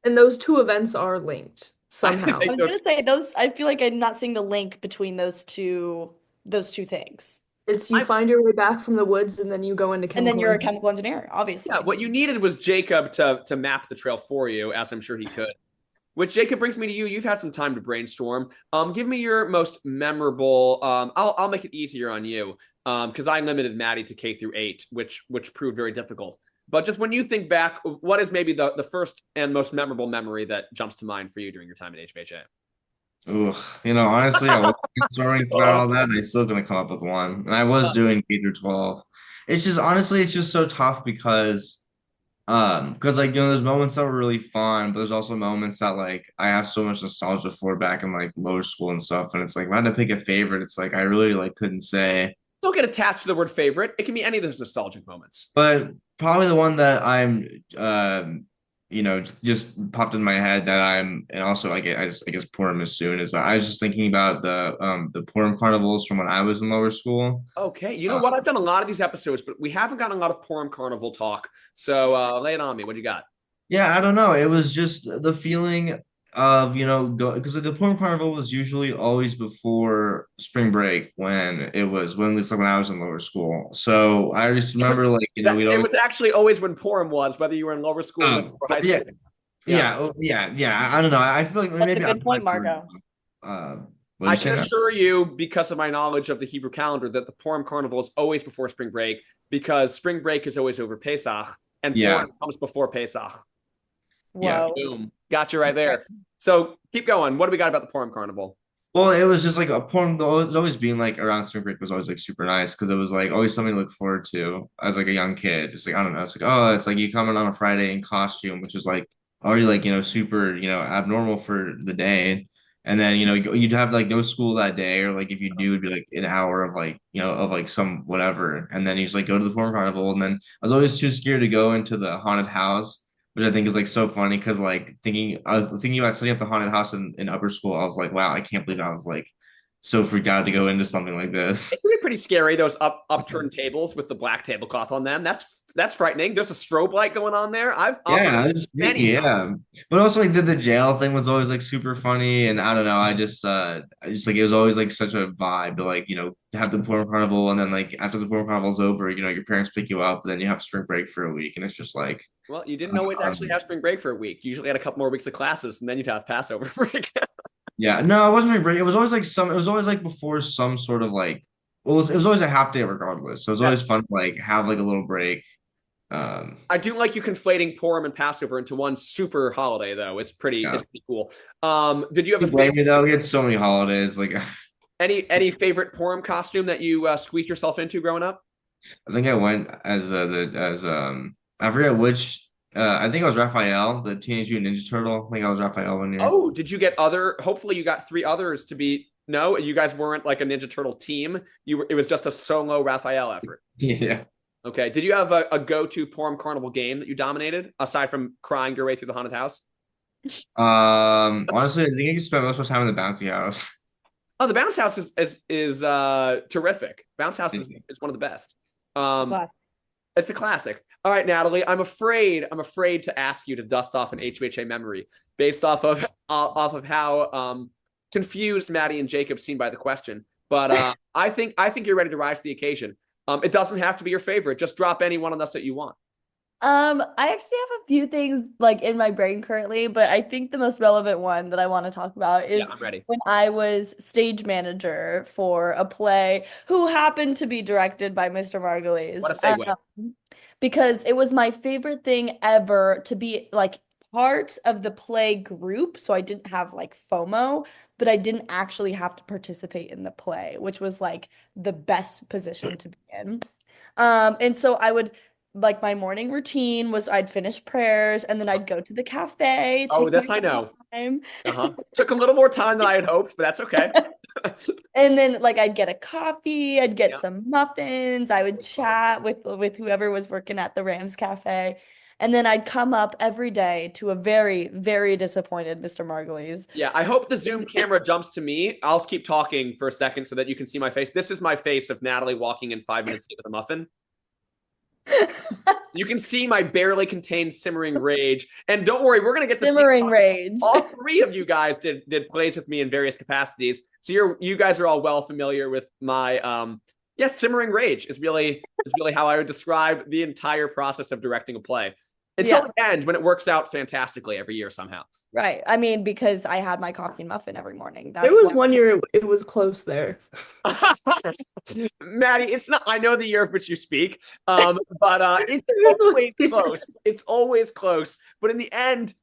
Those two events are linked somehow. think I was gonna say those. I feel like I'm not seeing the link between those two things. It's you find your way back from the woods and then you go into And chemical then you're a engineering. chemical engineer, obviously. Yeah, what you needed was Jacob to map the trail for you, as I'm sure he could. Which, Jacob, brings me to you. You've had some time to brainstorm. Give me your most memorable. I'll make it easier on you because I limited Maddie to K through 8, which proved very difficult. But just when you think back, what is maybe the first and most memorable memory that jumps to mind for you during your time at HBHA? Ooh, honestly, I was brainstorming about all that, and I'm still gonna come up with one. And I was doing K through 12. It's just honestly, it's just so tough because like there's moments that were really fun, but there's also moments that like I have so much nostalgia for back in like lower school and stuff. And it's like if I had to pick a favorite, it's like I really like couldn't say. Don't get attached to the word favorite. It can be any of those nostalgic moments. But probably the one that I'm, just popped in my head that and also I guess Purim is soon is I was just thinking about the Purim carnivals from when I was in lower school. Okay, you know what? I've done a lot of these episodes, but we haven't gotten a lot of Purim Carnival talk. So lay it on me. What do you got? Yeah, I don't know. It was just the feeling of, because the Purim Carnival was usually always before spring break when it's like when I was in lower school. So I just remember like, we'd It always was actually always when Purim was, whether you were in lower school or high school. yeah. I don't know. I feel like That's maybe a good point, Marco. What I did you can say now? assure you, because of my knowledge of the Hebrew calendar, that the Purim Carnival is always before spring break because spring break is always over Pesach and Yeah, Purim comes before Pesach. yeah. Whoa. Boom. Got you right there. So keep going. What do we got about the Purim Carnival? Well, it was just like a Purim. Always being like around spring break was always like super nice because it was like always something to look forward to as like a young kid. Just like I don't know, it's like it's like you come in on a Friday in costume, which is like already like super abnormal for the day, and then you'd have like no school that day, or like if you do, it'd be like an hour of like of like some whatever, and then you just like go to the Purim Carnival, and then I was always too scared to go into the haunted house, which I think is like so funny because like I was thinking about setting up the haunted house in upper school. I was like, wow, I can't believe I was like so freaked out to go into something like this. It can be pretty scary, those upturned tables with the black tablecloth on them. That's frightening. There's a strobe light going on there. I've Yeah, operated it was freaky, many. yeah. But also like the jail thing was always like super funny, and I don't know, I just like it was always like such a vibe to like have the Purim Carnival, and then like after the Purim Carnival's over, your parents pick you up, and then you have spring break for a week, and it's just like Well, you didn't always actually have spring break for a week. You usually had a couple more weeks of classes, and then you'd have Passover break. yeah, no, it wasn't spring break. It was always like it was always like before some sort of like it was always a half day regardless. So it was always fun to like have like a little break. I do like you conflating Purim and Passover into one super holiday, though. It's pretty cool. Did you have a Blame me favorite, though. We had so many holidays. Like any favorite Purim costume that you squeezed yourself into growing up? I think I went as I forget which I think it was Raphael, the Teenage Mutant Ninja Turtle. I think I was Raphael one year. Oh, did you get other? Hopefully, you got three others to be. No, you guys weren't like a Ninja Turtle team. It was just a solo Raphael effort. Yeah. Okay. Did you have a go-to Purim Carnival game that you dominated aside from crying your way through the haunted house? Honestly, I think I just spent most of my time in the bouncy house. Oh, the bounce house is terrific. Bounce house is one of the best. It's a classic. All right, Natalie. I'm afraid to ask you to dust off an HBHA memory based off of how confused Maddie and Jacob seem by the question. But I think you're ready to rise to the occasion. It doesn't have to be your favorite. Just drop any one on us that you want. I actually have a few things like in my brain currently, but I think the most relevant one that I want to talk about is I'm ready. when I was stage manager for a play who happened to be directed by Mr. Margulies. What a segue. Because it was my favorite thing ever to be like part of the play group. So I didn't have like FOMO, but I didn't actually have to participate in the play, which was like the best position to be in. And so I would like my morning routine was I'd finish prayers and then I'd go to the cafe. Oh, this I know. Took a little more time than I had hoped, but that's okay. And then like I'd get a coffee, I'd get some muffins, I would chat with whoever was working at the Rams Cafe. And then I'd come up every day to a very, very disappointed Mr. Margulies. Yeah, I hope the Zoom camera jumps to me. I'll keep talking for a second so that you can see my face. This is my face of Natalie walking in 5 minutes late with a muffin. You can see my barely contained simmering rage. And don't worry, we're going to get to simmering rage. All three of you guys did plays with me in various capacities. So you guys are all well familiar with my simmering rage is really how I would describe the entire process of directing a play. Until the end, when it works out fantastically every year somehow. Right. I mean, because I had my coffee and muffin every morning. There was one year it was close there. Maddie, it's not. I know the year of which you speak, but it's always close. It's always close. But in the end,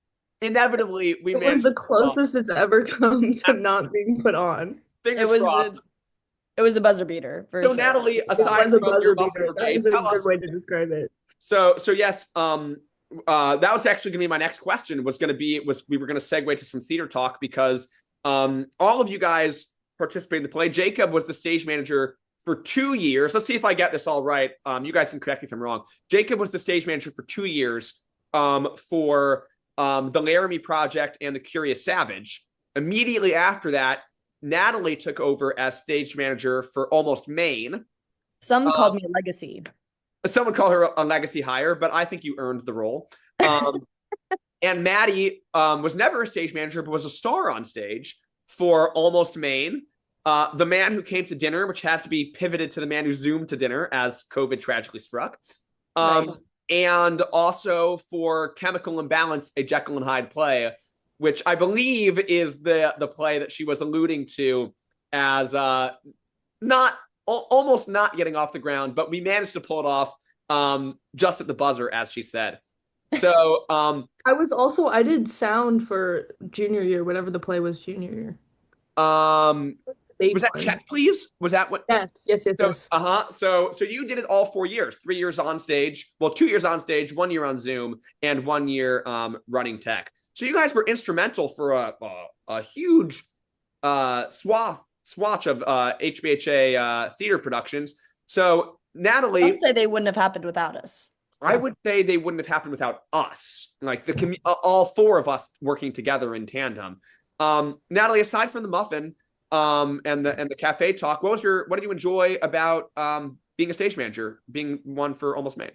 inevitably, we managed. It was the closest it's ever come to not being put on. Fingers crossed. It was a buzzer beater. So sure. Natalie, aside from your muffin brigade, tell us a good way to describe it. So yes, that was actually going to be my next question. We were going to segue to some theater talk because all of you guys participated in the play. Jacob was the stage manager for 2 years. Let's see if I get this all right. You guys can correct me if I'm wrong. Jacob was the stage manager for 2 years for the Laramie Project and the Curious Savage. Immediately after that, Natalie took over as stage manager for Almost Maine. Some called me a legacy. Someone called her a legacy hire, but I think you earned the role. And Madi was never a stage manager, but was a star on stage for Almost Maine. The Man Who Came to Dinner, which had to be pivoted to The Man Who Zoomed to Dinner as COVID tragically struck. Right. And also for Chemical Imbalance, a Jekyll and Hyde play, which I believe is the play that she was alluding to as almost not getting off the ground, but we managed to pull it off just at the buzzer, as she said. So I did sound for junior year, whatever the play was junior year. Was that Check Please? Was that what? Yes. So you did it all 4 years, 3 years on stage, well, 2 years on stage, 1 year on Zoom, and 1 year running tech. So you guys were instrumental for a huge swatch of HBHA theater productions. So Natalie, I'd say they wouldn't have happened without us. I would say they wouldn't have happened without us, like all four of us working together in tandem. Natalie, aside from the muffin and the cafe talk, what did you enjoy about being a stage manager, being one for Almost Maine?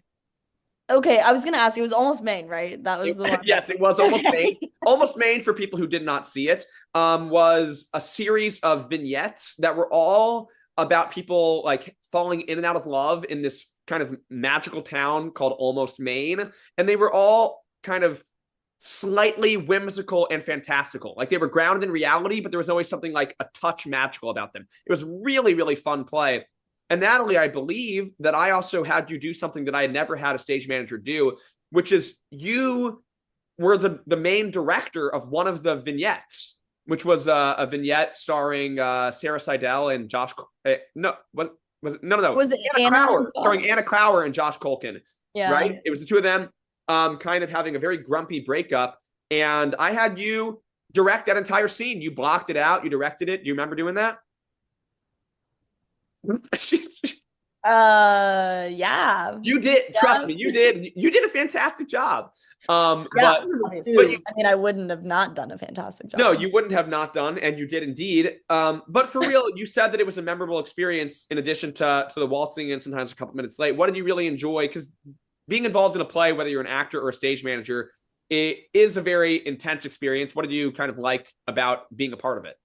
Okay, I was gonna ask. It was Almost Maine, right? That was the one. Yes, it was Almost Maine. Almost Maine, for people who did not see it, was a series of vignettes that were all about people like falling in and out of love in this kind of magical town called Almost Maine. And they were all kind of slightly whimsical and fantastical. Like they were grounded in reality, but there was always something like a touch magical about them. It was really, really fun play. And Natalie, I believe that I also had you do something that I had never had a stage manager do, which is you were the main director of one of the vignettes, which was a vignette starring Sarah Seidel and Josh. No. Was it Anna Clower, starring Anna Clower and Josh Culkin? Yeah. Right? It was the two of them kind of having a very grumpy breakup. And I had you direct that entire scene. You blocked it out. You directed it. Do you remember doing that? Yeah. You did. Yeah. Trust me, you did. You did a fantastic job. Yeah, but I mean, I wouldn't have not done a fantastic job. No, you wouldn't have not done, and you did indeed. But for real, you said that it was a memorable experience in addition to the waltzing and sometimes a couple minutes late. What did you really enjoy? Because being involved in a play, whether you're an actor or a stage manager, it is a very intense experience. What did you kind of like about being a part of it?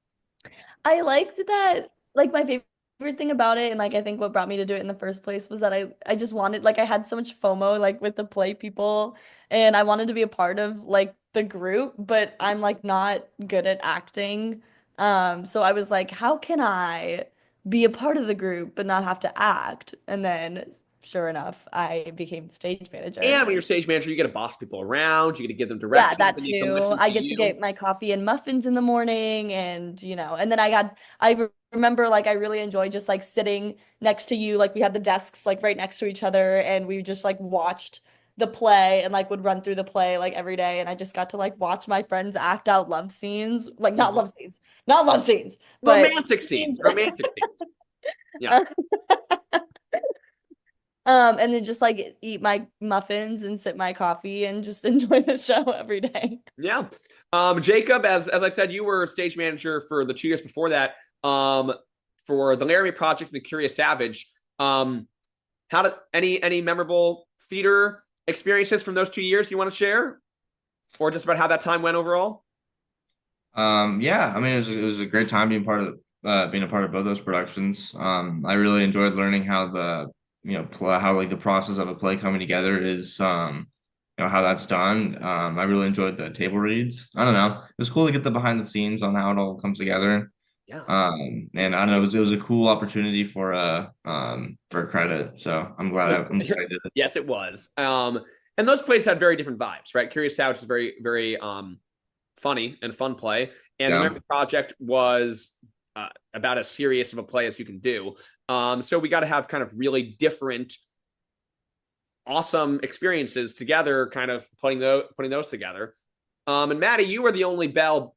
I liked that, like, my favorite thing about it, and like I think what brought me to do it in the first place was that I just wanted, like, I had so much FOMO like with the play people, and I wanted to be a part of like the group, but I'm like not good at acting. So I was like, how can I be a part of the group but not have to act? And then sure enough, I became the stage manager. And when you're stage manager, you get to boss people around, you get to give them directions. Yeah, that and you can too. listen I to get to get my coffee and muffins in the morning, and and then I remember like I really enjoyed just like sitting next to you. Like we had the desks like right next to each other, and we just like watched the play and like would run through the play like every day, and I just got to like watch my friends act out love scenes. Like not love scenes, but romantic scenes. Yeah. And then just like eat my muffins and sip my coffee and just enjoy the show every day. Yeah. Jacob, as I said, you were stage manager for the 2 years before that, for the Laramie Project and the Curious Savage. How did any memorable theater experiences from those 2 years you want to share? Or just about how that time went overall? Yeah, I mean it was a great time being a part of both those productions. I really enjoyed learning how how like the process of a play coming together is how that's done. I really enjoyed the table reads. I don't know. It was cool to get the behind the scenes on how it all comes together. Yeah. And I don't know, it was a cool opportunity for credit. So I'm glad I did it. Yes, it was. And those plays had very different vibes, right? Curious Savage is very, very funny and fun play. And the Laramie Project was about as serious of a play as you can do. So we got to have kind of really different, awesome experiences together, kind of putting those together. And Madi, you were the only Belle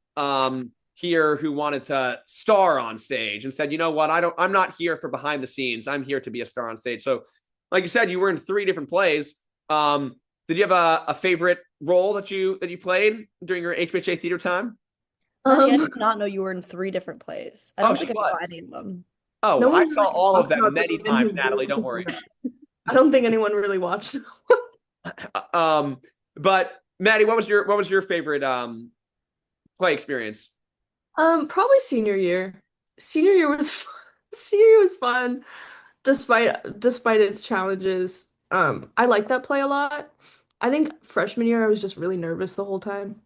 here who wanted to star on stage and said, you know what, I'm not here for behind the scenes. I'm here to be a star on stage. So like you said, you were in 3 different plays. Did you have a favorite role that you played during your HBHA theater time? Maddie, I did not know you were in 3 different plays. I don't think I saw any of them. Oh, No I one saw really all of talks them about many the women times, who Natalie. do Don't worry. I don't think anyone really watched them. But Maddie, what was your favorite play experience? Probably senior year. Senior year was fun. Senior year was fun, despite its challenges. I liked that play a lot. I think freshman year I was just really nervous the whole time.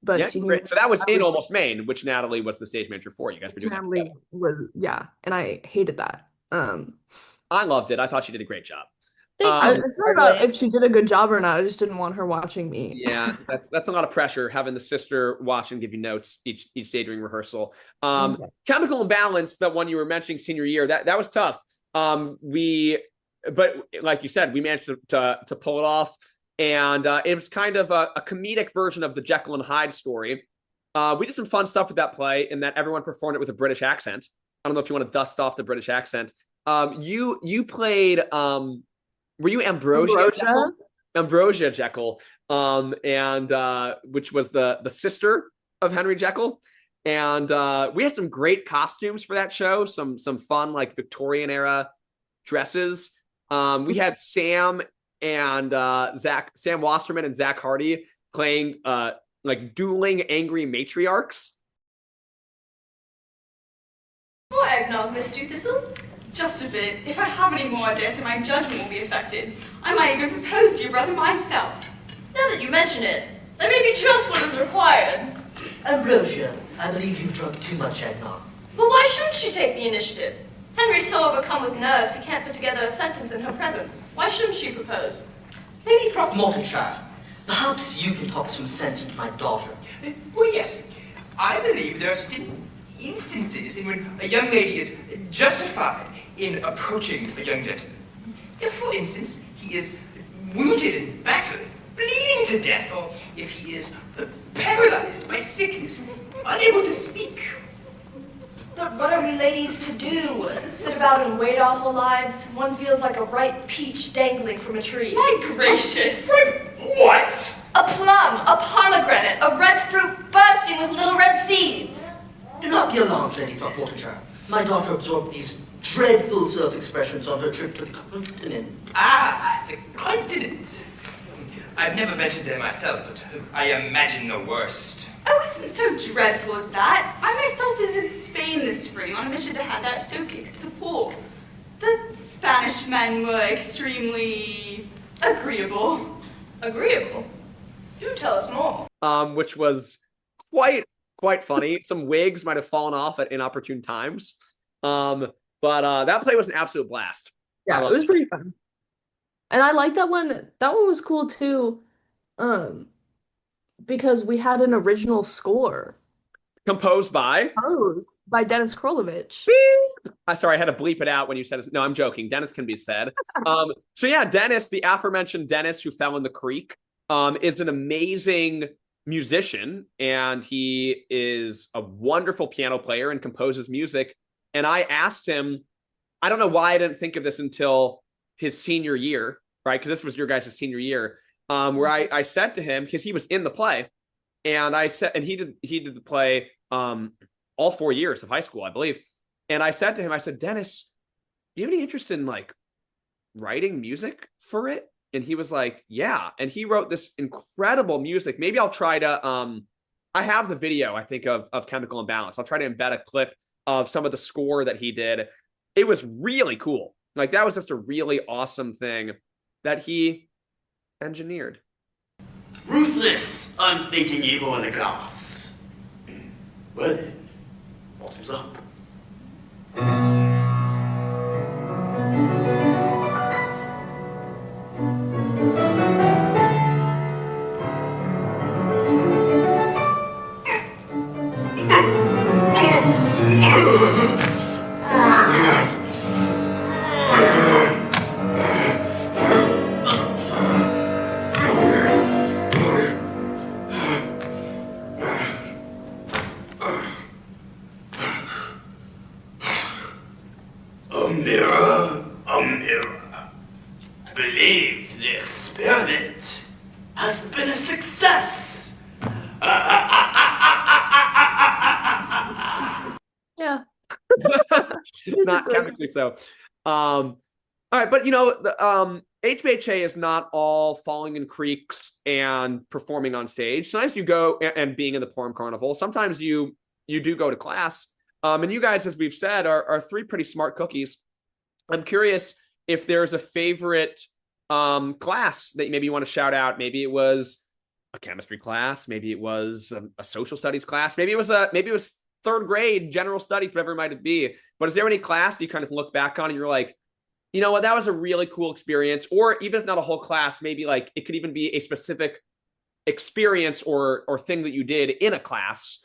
But Yeah, senior great. So that was I in Almost Maine, which Natalie was the stage manager for. You guys were doing that Natalie together. was, yeah, and I hated that. I loved it. I thought she did a great job. Thank you. It's not about if she did a good job or not. I just didn't want her watching me. Yeah, that's a lot of pressure having the sister watch and give you notes each day during rehearsal. Okay. Chemical Imbalance, that one you were mentioning senior year, that was tough. But like you said, we managed to pull it off, and it was kind of a comedic version of the Jekyll and Hyde story. We did some fun stuff with that play in that everyone performed it with a British accent. I don't know if you want to dust off the British accent. You played. Were you Ambrosia Jekyll? Ambrosia Jekyll, and which was the sister of Henry Jekyll. And we had some great costumes for that show, some fun like Victorian era dresses. We had Sam Wasserman and Zach Hardy playing like dueling angry matriarchs. More eggnog, Miss Thistle? Just a bit. If I have any more, I dare say my judgment will be affected. I might even propose to your brother myself. Now that you mention it, that may be just what is required. Ambrosia, I believe you've drunk too much eggnog. But why shouldn't she take the initiative? Henry's so overcome with nerves he can't put together a sentence in her presence. Why shouldn't she propose? Lady Throckmortonshire, perhaps you can talk some sense into my daughter. Well, yes. I believe there are certain instances in which a young lady is justified in approaching a young gentleman. If, for instance, he is wounded in battle, bleeding to death, or if he is paralyzed by sickness, unable to speak. But what are we ladies to do? Sit about and wait our whole lives? One feels like a ripe peach dangling from a tree. My gracious. What? A plum, a pomegranate, a red fruit bursting with little red seeds. Do not be alarmed, Lady Throckmortonshire. My daughter absorbed these dreadful self-expressions on her trip to the continent. Ah, the continent. I've never ventured there myself, but I imagine the worst. Oh, it isn't so dreadful as that. I myself visited Spain this spring on a mission to hand out soap cakes to the poor. The Spanish men were extremely agreeable. Agreeable? Do tell us more. Which was quite funny. Some wigs might have fallen off at inopportune times. But that play was an absolute blast. Yeah, it was pretty fun. And I like that one. That one was cool too, because we had an original score Composed by Dennis Krolovich. Sorry, I had to bleep it out when you said it. No, I'm joking. Dennis can be said. So yeah, Dennis, the aforementioned Dennis who fell in the creek, is an amazing musician, and he is a wonderful piano player and composes music. And I asked him, I don't know why I didn't think of this until his senior year, right? Because this was your guys' senior year, where I said to him, because he was in the play, and I said, and he did the play all 4 years of high school, I believe. And I said to him, I said, Dennis, do you have any interest in like writing music for it? And he was like, yeah. And he wrote this incredible music. Maybe I'll try to, I have the video, I think, of Chemical Imbalance. I'll try to embed a clip of some of the score that he did. It was really cool. Like, that was just a really awesome thing that he engineered. Ruthless, unthinking evil in the glass. Well then, bottoms up. mirror, I believe the experiment has been a success. Yeah. Not chemically so. All right, but the HBHA is not all falling in creeks and performing on stage. Sometimes you go and being in the Poem Carnival. Sometimes you do go to class. And you guys, as we've said, are three pretty smart cookies. I'm curious if there's a favorite class that maybe you want to shout out. Maybe it was a chemistry class. Maybe it was a social studies class. Maybe it was third grade general studies, whatever it might be. But is there any class you kind of look back on and you're like, you know what, that was a really cool experience? Or even if not a whole class, maybe like it could even be a specific experience or thing that you did in a class.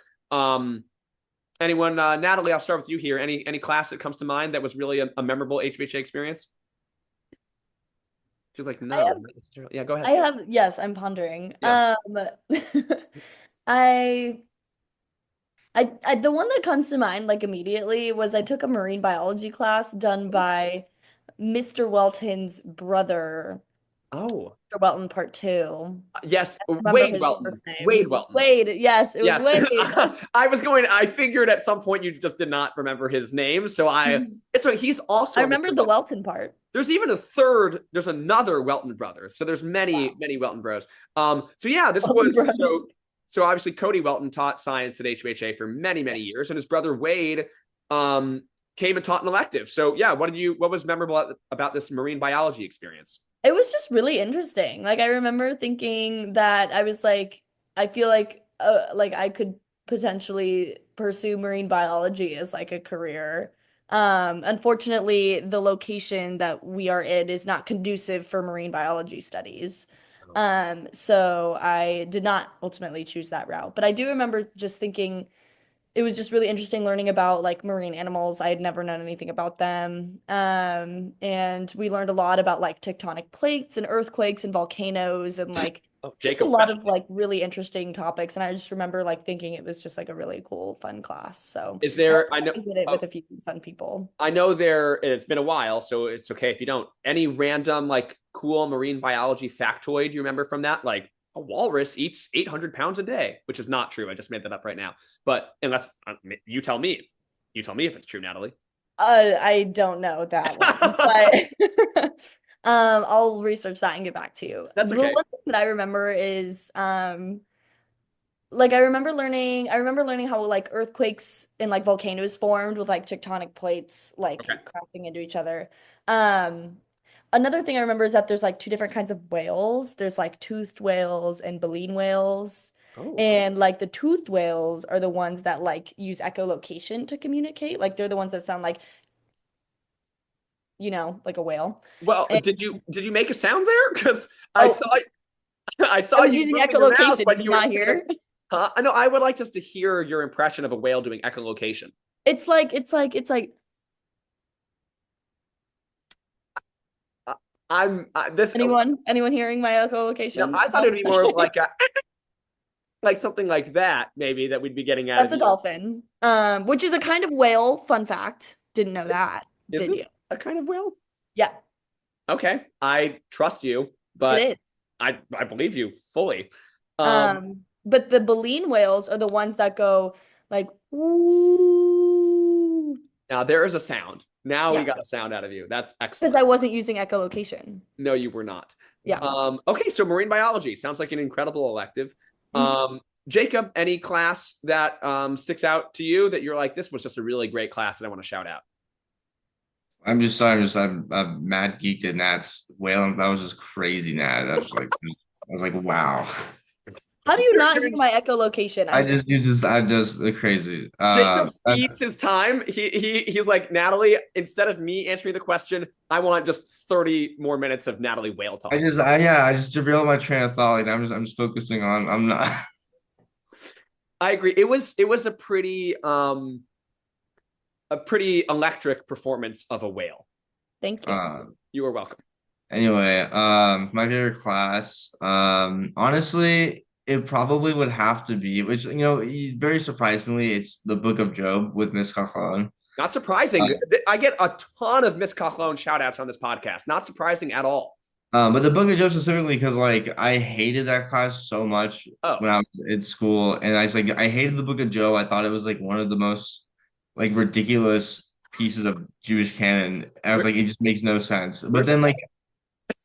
Anyone, Natalie, I'll start with you here. Any class that comes to mind that was really a memorable HBHA experience? She's like, no. Yeah, go ahead. Yes, I'm pondering. Yeah. The one that comes to mind like immediately was I took a marine biology class done by Mr. Welton's brother. Oh. Mr. Welton Part 2. Yes, Remember Wade his Welton. first name. Wade Welton. Wade, yes, it was Wade. I figured at some point you just did not remember his name. So he's also I remember the Welton part. There's another Welton brother. So there's many Welton bros. So yeah, this Welton was bros. so obviously Cody Welton taught science at HBHA for many, many years, and his brother Wade came and taught an elective. So yeah, what was memorable about this marine biology experience? It was just really interesting. Like I remember thinking that I was like, I feel like I could potentially pursue marine biology as like a career. Unfortunately, the location that we are in is not conducive for marine biology studies. So I did not ultimately choose that route. But I do remember just thinking it was just really interesting learning about like marine animals. I had never known anything about them. And we learned a lot about like tectonic plates and earthquakes and volcanoes and like just a lot of like really interesting topics. And I just remember like thinking it was just like a really cool, fun class. So I know visit it with a few fun people. I know it's been a while, so it's okay if you don't. Any random like cool marine biology factoid you remember from that? Like a walrus eats 800 pounds a day, which is not true. I just made that up right now. But unless you tell me if it's true, Natalie. I don't know that one, but I'll research that and get back to you. That's okay. The one thing that I remember is like I remember learning how like earthquakes and like volcanoes formed with like tectonic plates like crashing into each other. Another thing I remember is that there's like two different kinds of whales. There's like toothed whales and baleen whales. And like the toothed whales are the ones that like use echolocation to communicate. Like they're the ones that sound like, like a whale. Well, did you make a sound there? Because I saw you using echolocation. But you not hear? I know. I would like just to hear your impression of a whale doing echolocation. It's like. Anyone hearing my echolocation? No, I thought it would be more like like something like that, maybe that we'd be getting at. That's a dolphin, which is a kind of whale. Fun fact. Didn't know that. Did you? A kind of whale? Yeah. Okay, I trust you, but I believe you fully. But the baleen whales are the ones that go like woo. Now there is a sound. Now we got a sound out of you. That's excellent. Because I wasn't using echolocation. No, you were not. Yeah. Okay, so marine biology sounds like an incredible elective. Jacob, any class that sticks out to you that you're like, this was just a really great class that I want to shout out? I'm mad geeked at Nat's whale. That was just crazy, Nat. I was like, wow. How do you not hear my echolocation? I just crazy. Jacob speeds his time. He's like, Natalie, instead of me answering the question, I want just 30 more minutes of Natalie whale talk. I just derailed my train of thought. Like, I'm just focusing on. I'm not. I agree. It was a pretty electric performance of a whale. Thank you. You are welcome. Anyway, my favorite class, honestly, it probably would have to be, which, very surprisingly, it's the Book of Job with Miss Cajon. Not surprising. I get a ton of Miss Cajon shout outs on this podcast. Not surprising at all. But the Book of Job specifically because like I hated that class so much Oh. when I was in school, and I hated the Book of Job. I thought it was like one of the most like ridiculous pieces of Jewish canon. I was like, it just makes no sense. But then like,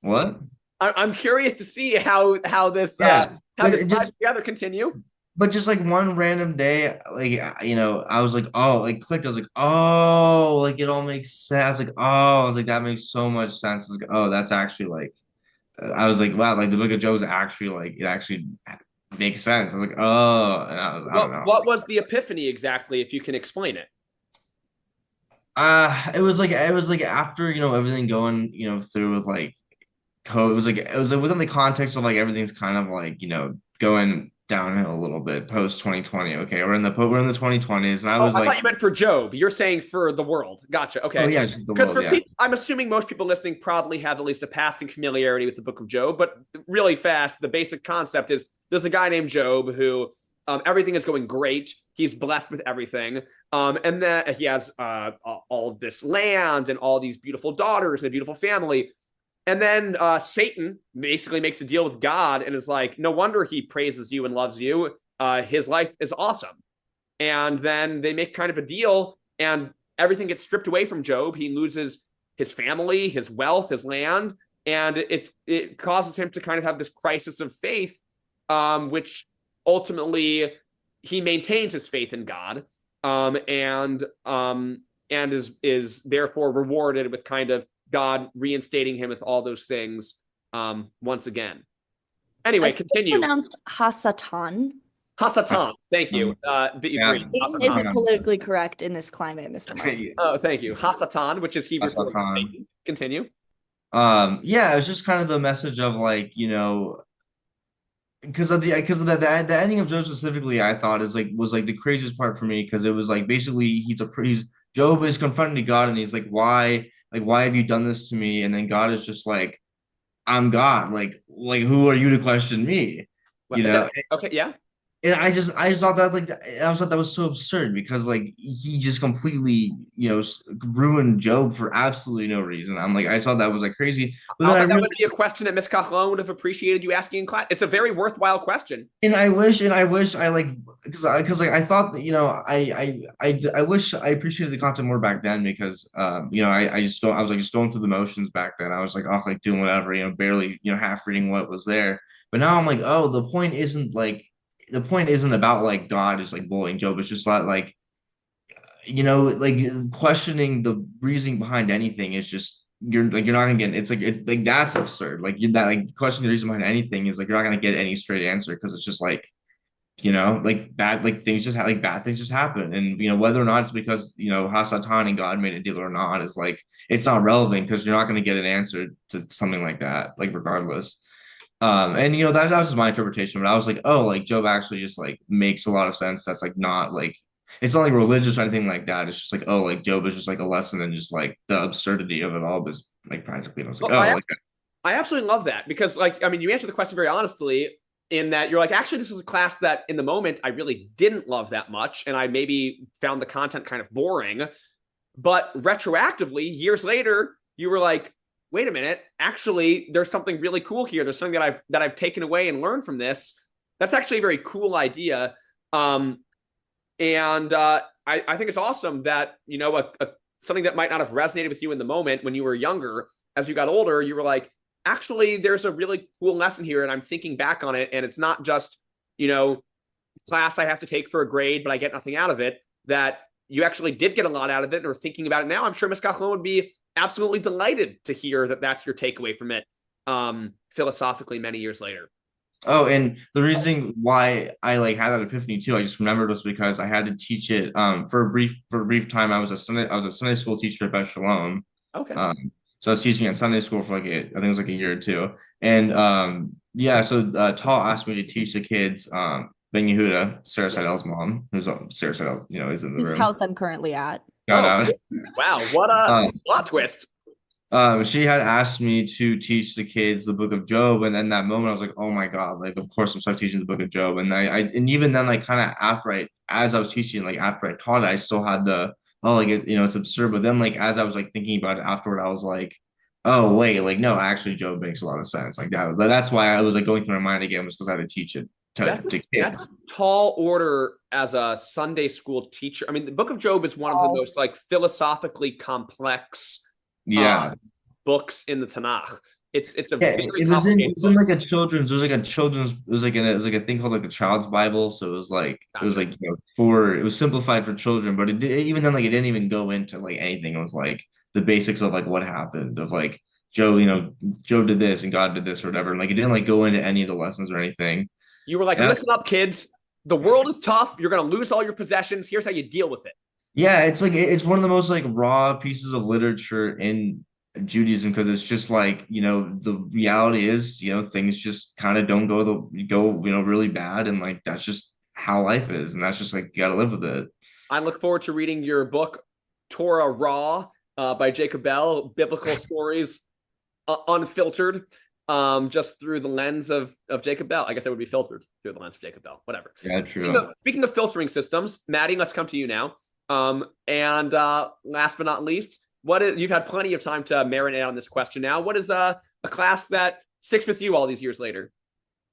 what? I'm curious to see how this Yeah, how but this it ties just together. Continue. but just like one random day, like I was like, oh, like clicked. I was like, oh, like it all makes sense. I was like, oh, I was like, that makes so much sense. I was like, oh, that's actually like. I was like, wow, like the Book of Job is actually like it actually makes sense. I was like, oh, and I don't know. What was the epiphany exactly, if you can explain it? It was like after everything going through with like code. It was like within the context of like everything's kind of like going downhill a little bit post 2020. Okay, we're in the 2020s, and I was I like, thought you meant for Job. You're saying for the world. Gotcha. Okay. oh yeah, just the Because world, for yeah. people, I'm assuming most people listening probably have at least a passing familiarity with the Book of Job. But really fast, the basic concept is there's a guy named Job who everything is going great. He's blessed with everything, and then he has all of this land and all these beautiful daughters and a beautiful family. And then Satan basically makes a deal with God and is like, no wonder he praises you and loves you. His life is awesome. And then they make kind of a deal, and everything gets stripped away from Job. He loses his family, his wealth, his land, and it causes him to kind of have this crisis of faith, which ultimately he maintains his faith in God, and is therefore rewarded with kind of God reinstating him with all those things once again. Anyway, continue. Pronounced Hasatan. Hasatan. Thank you. Be Yeah. free. Satan Hasatan. isn't politically correct in this climate, Mr. Mark. Oh, thank you. Hasatan, which is Hebrew for Hasatan. Satan. Continue. Yeah, it was just kind of the message of like because of the ending of Job specifically, I thought was like the craziest part for me because it was like basically he's Job is confronting God and he's like why have you done this to me? And then God is just like, I'm God, like who are you to question me? What, You know, okay, yeah. and I just thought that I thought that was so absurd because like he just completely ruined Job for absolutely no reason. I'm like I saw that was like crazy, but then That would be a question that Miss Cajon would have appreciated you asking in class. It's a very worthwhile question. and I wish I like because like I thought that I wish I appreciated the content more back then because I just don't I was like just going through the motions back then. I was like oh like doing whatever barely half reading what was there. But now I'm like oh the point isn't about like God is like bullying Job. It's just like like questioning the reasoning behind anything is just you're not gonna get it's like that's absurd. Like that like questioning the reason behind anything is like you're not gonna get any straight answer because it's just like like bad like things just like bad things just happen and whether or not it's because Hasatan and God made a deal or not is like it's not relevant because you're not gonna get an answer to something like that like regardless. And that was just my interpretation, but I was like, oh, like Job actually just like makes a lot of sense. That's like not like it's not like religious or anything like that. It's just like, oh, like Job is just like a lesson in just like the absurdity of it all, is like practically. And I was like, Well, I absolutely love that because like I mean you answered the question very honestly in that you're like actually this was a class that in the moment I really didn't love that much and I maybe found the content kind of boring, but retroactively years later you were like wait a minute, actually, there's something really cool here. There's something that I've taken away and learned from this. That's actually a very cool idea. I think it's awesome that, something that might not have resonated with you in the moment when you were younger, as you got older, you were like, actually, there's a really cool lesson here. And I'm thinking back on it. And it's not just, class I have to take for a grade, but I get nothing out of it, that you actually did get a lot out of it and are thinking about it now. I'm sure Ms. Cajon would be absolutely delighted to hear that that's your takeaway from it philosophically many years later. Oh, and the reason why I like had that epiphany too, I just remembered was because I had to teach it for a brief time. I was a Sunday school teacher at Beth Shalom. Okay. So I was teaching at Sunday school for I think it was like a year or two. And so Tal asked me to teach the kids Ben Yehuda, Sarah Seidel's mom, who's Sarah Seidel, is in the room. Whose house I'm currently at. Out. Wow, what a plot twist. She had asked me to teach the kids the Book of Job, and in that moment I was like, oh my God, like of course I'm starting teaching the Book of Job. And and even then like kind of as I was teaching, like after I taught it, I still had the oh, like it's absurd. But then like as I was like thinking about it afterward, I was like, oh wait, like no, actually Job makes a lot of sense. Like that, but that's why I was like going through my mind again was because I had to teach it to That's kids. tall order as a Sunday school teacher. I mean, the Book of Job is one of the most like philosophically complex Yeah. books in the Tanakh. It's a Yeah, very it complicated was in book. like a children's. There was like a children's. It was like a thing called like the Child's Bible. So it was Gotcha. like for it was simplified for children, but even then like it didn't even go into like anything. It was like the basics of like what happened of like Joe. Joe did this and God did this or whatever. And like it didn't like go into any of the lessons or anything. You were like, And listen up, kids. The world is tough. You're gonna lose all your possessions. Here's how you deal with it. yeah, it's like it's one of the most like raw pieces of literature in Judaism because it's just like, the reality is, things just kind of don't go, really bad and like that's just how life is and that's just like you got to live with it. I look forward to reading your book, Torah Raw, by Jacob Bell, biblical stories unfiltered, just through the lens of Jacob Bell. I guess that would be filtered through the lens of Jacob Bell. Whatever. Yeah, Speaking true. speaking of filtering systems, Maddie, let's come to you now. And last but not least, you've had plenty of time to marinate on this question now. What is a class that sticks with you all these years later?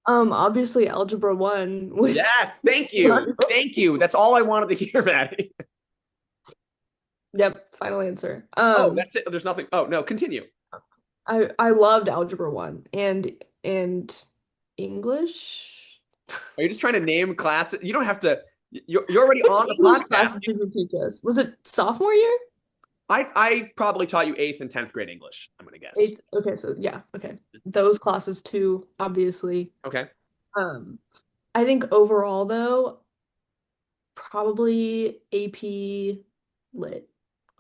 Obviously Algebra 1 with Yes, thank you. Thank you. That's all I wanted to hear, Maddie. Yep, final answer. Oh, that's it. There's nothing. Oh, no, continue. I loved Algebra 1 and English. Are you just trying to name classes? You don't have to. You're already on the English podcast. classes did you teach us? Was it sophomore year? I probably taught you 8th and 10th grade English, I'm gonna guess. Okay, so yeah, okay. Those classes too, obviously. Okay. I think overall though, probably AP Lit.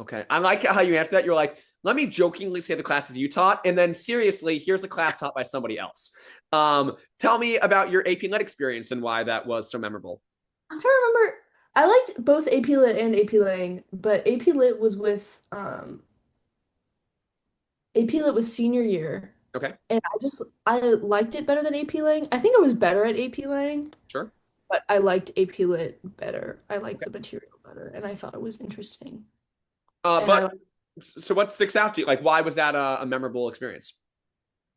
Okay. I like how you answer that. You're like, let me jokingly say the classes you taught, and then seriously, here's a class taught by somebody else. Tell me about your AP Lit experience and why that was so memorable. I'm trying to remember. I liked both AP Lit and AP Lang, but AP Lit was with AP Lit was senior year. Okay. And I liked it better than AP Lang. I think I was better at AP Lang, Sure. but I liked AP Lit better. I liked the material better, and I thought it was interesting. So what sticks out to you? Like, why was that a memorable experience?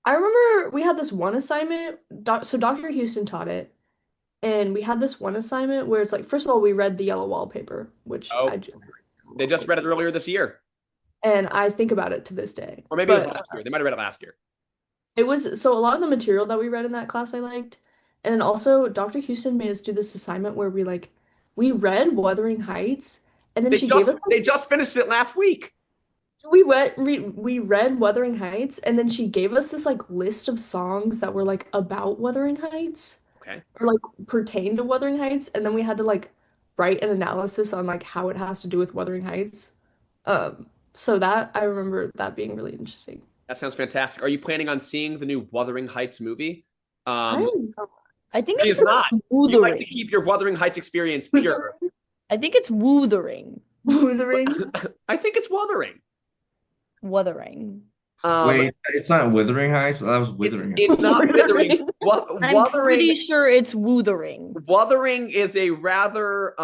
I remember we had this one assignment. So Dr. Houston taught it, and we had this one assignment where it's like, first of all, we read the yellow wallpaper, which They just read it earlier this year. And I think about it to this day. Or maybe it was last year. They might have read it last year. It was, so a lot of the material that we read in that class I liked. And then also Dr. Houston made us do this assignment where we read Wuthering Heights, and then they just finished it last week. We read Wuthering Heights, and then she gave us this like list of songs that were like about Wuthering Heights. Okay. Or like pertain to Wuthering Heights, and then we had to like write an analysis on like how it has to do with Wuthering Heights. So that I remember that being really interesting. That sounds fantastic. Are you planning on seeing the new Wuthering Heights movie? I think She's not. You like to keep your Wuthering Heights experience pure. I think it's Wuthering. Wuthering? I think it's Wuthering. Wuthering. Wait, it's not Withering Heights? That was Withering. It's not Withering. I'm pretty sure it's Wuthering. Wuthering is a rather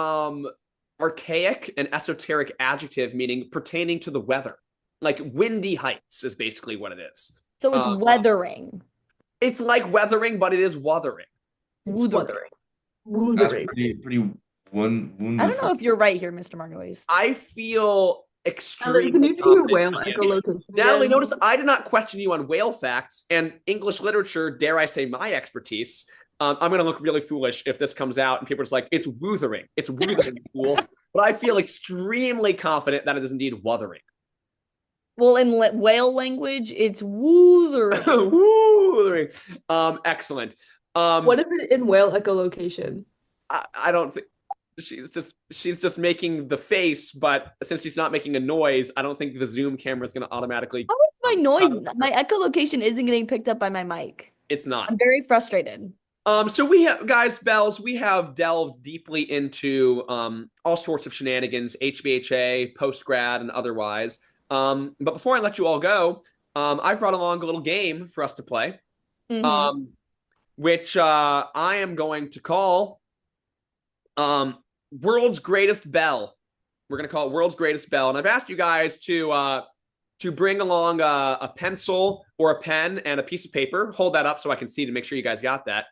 archaic and esoteric adjective meaning pertaining to the weather. Like windy heights is basically what it is. So it's weathering. It's like weathering, but it is wuthering. Wuthering. That's pretty wonderful. I don't know if you're right here, Mr. Margulies. I feel extremely confident. Natalie, notice I did not question you on whale facts and English literature, dare I say my expertise. I'm going to look really foolish if this comes out and people are just like, it's wuthering. It's wuthering, cool. But I feel extremely confident that it is indeed wuthering. Well, in whale language, it's wuthering. Wuthering. Excellent. What is it in whale echolocation? I don't think she's just making the face, but since she's not making a noise, I don't think the Zoom camera is going to automatically. How is my noise? My echolocation isn't getting picked up by my mic. It's not. I'm very frustrated. So we have, guys, bells, we have delved deeply into all sorts of shenanigans, HBHA, post-grad, and otherwise. But before I let you all go, I've brought along a little game for us to play, which I am going to call World's Greatest Bell. We're going to call it World's Greatest Bell. And I've asked you guys to bring along a pencil or a pen and a piece of paper. Hold that up so I can see to make sure you guys got that.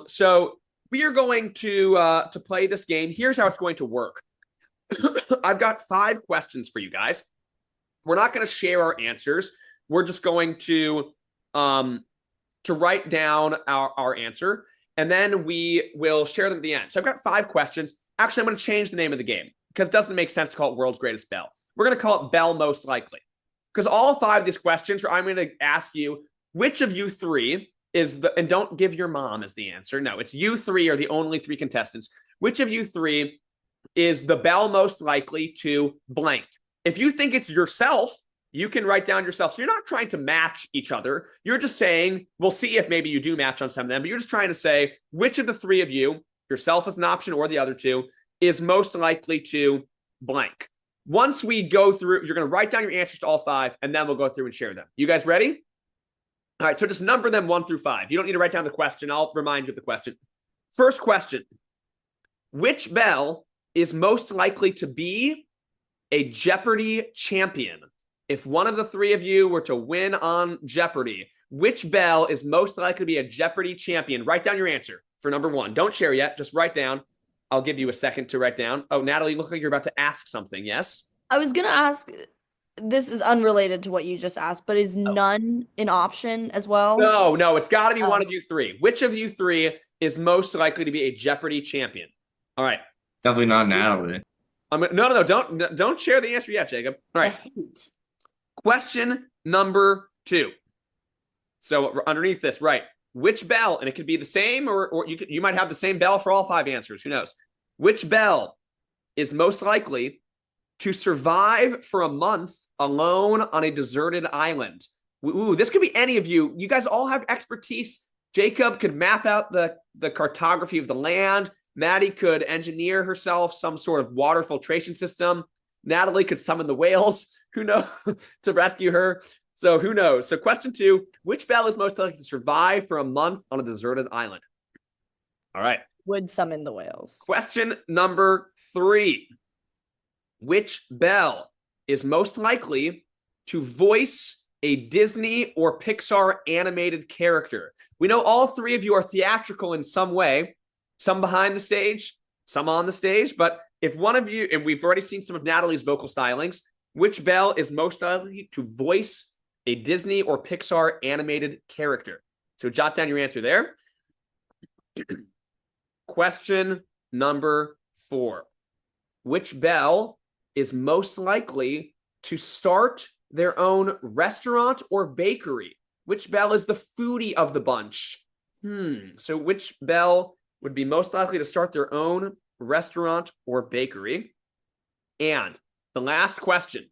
So we are going to play this game. Here's how it's going to work. I've got 5 questions for you guys. We're not going to share our answers. We're just going to write down our answer, and then we will share them at the end. So I've got 5 questions. Actually, I'm going to change the name of the game because it doesn't make sense to call it World's Greatest Bell. We're going to call it Bell Most Likely, because all 5 of these questions, I'm going to ask you which of you 3 is the, and don't give your mom as the answer. No, it's you 3 are the only 3 contestants. Which of you 3 is the bell most likely to blank? If you think it's yourself, you can write down yourself. So you're not trying to match each other. You're just saying, we'll see if maybe you do match on some of them, but you're just trying to say which of the 3 of you, yourself as an option or the other 2, is most likely to blank. Once we go through, you're going to write down your answers to all 5, and then we'll go through and share them. You guys ready? All right, so just number them 1 through 5. You don't need to write down the question. I'll remind you of the question. First question. Which bell is most likely to be a Jeopardy champion? If one of the 3 of you were to win on Jeopardy, which bell is most likely to be a Jeopardy champion? Write down your answer for number 1. Don't share yet. Just write down. I'll give you a second to write down. Oh, Natalie, you look like you're about to ask something. Yes? I was gonna ask, this is unrelated to what you just asked, but is none an option as well? No, it's got to be one of you 3. Which of you 3 is most likely to be a Jeopardy champion? All right. Definitely not Natalie. No, don't share the answer yet, Jacob. All right. Question number 2. So underneath this, right? Which bell, and it could be the same, or you might have the same bell for all 5 answers. Who knows? Which bell is most likely to survive for a month alone on a deserted island? Ooh, this could be any of you. You guys all have expertise. Jacob could map out the cartography of the land. Madi could engineer herself some sort of water filtration system. Natalie could summon the whales, who knows, to rescue her. So who knows? So question 2, which bell is most likely to survive for a month on a deserted island? All right. Would summon the whales. Question number 3. Which bell is most likely to voice a Disney or Pixar animated character? We know all 3 of you are theatrical in some way, some behind the stage, some on the stage, but if one of you, and we've already seen some of Natalie's vocal stylings, which bell is most likely to voice a Disney or Pixar animated character? So jot down your answer there. Question number 4. Which bell is most likely to start their own restaurant or bakery? Which bell is the foodie of the bunch? So which bell would be most likely to start their own restaurant or bakery? And the last question,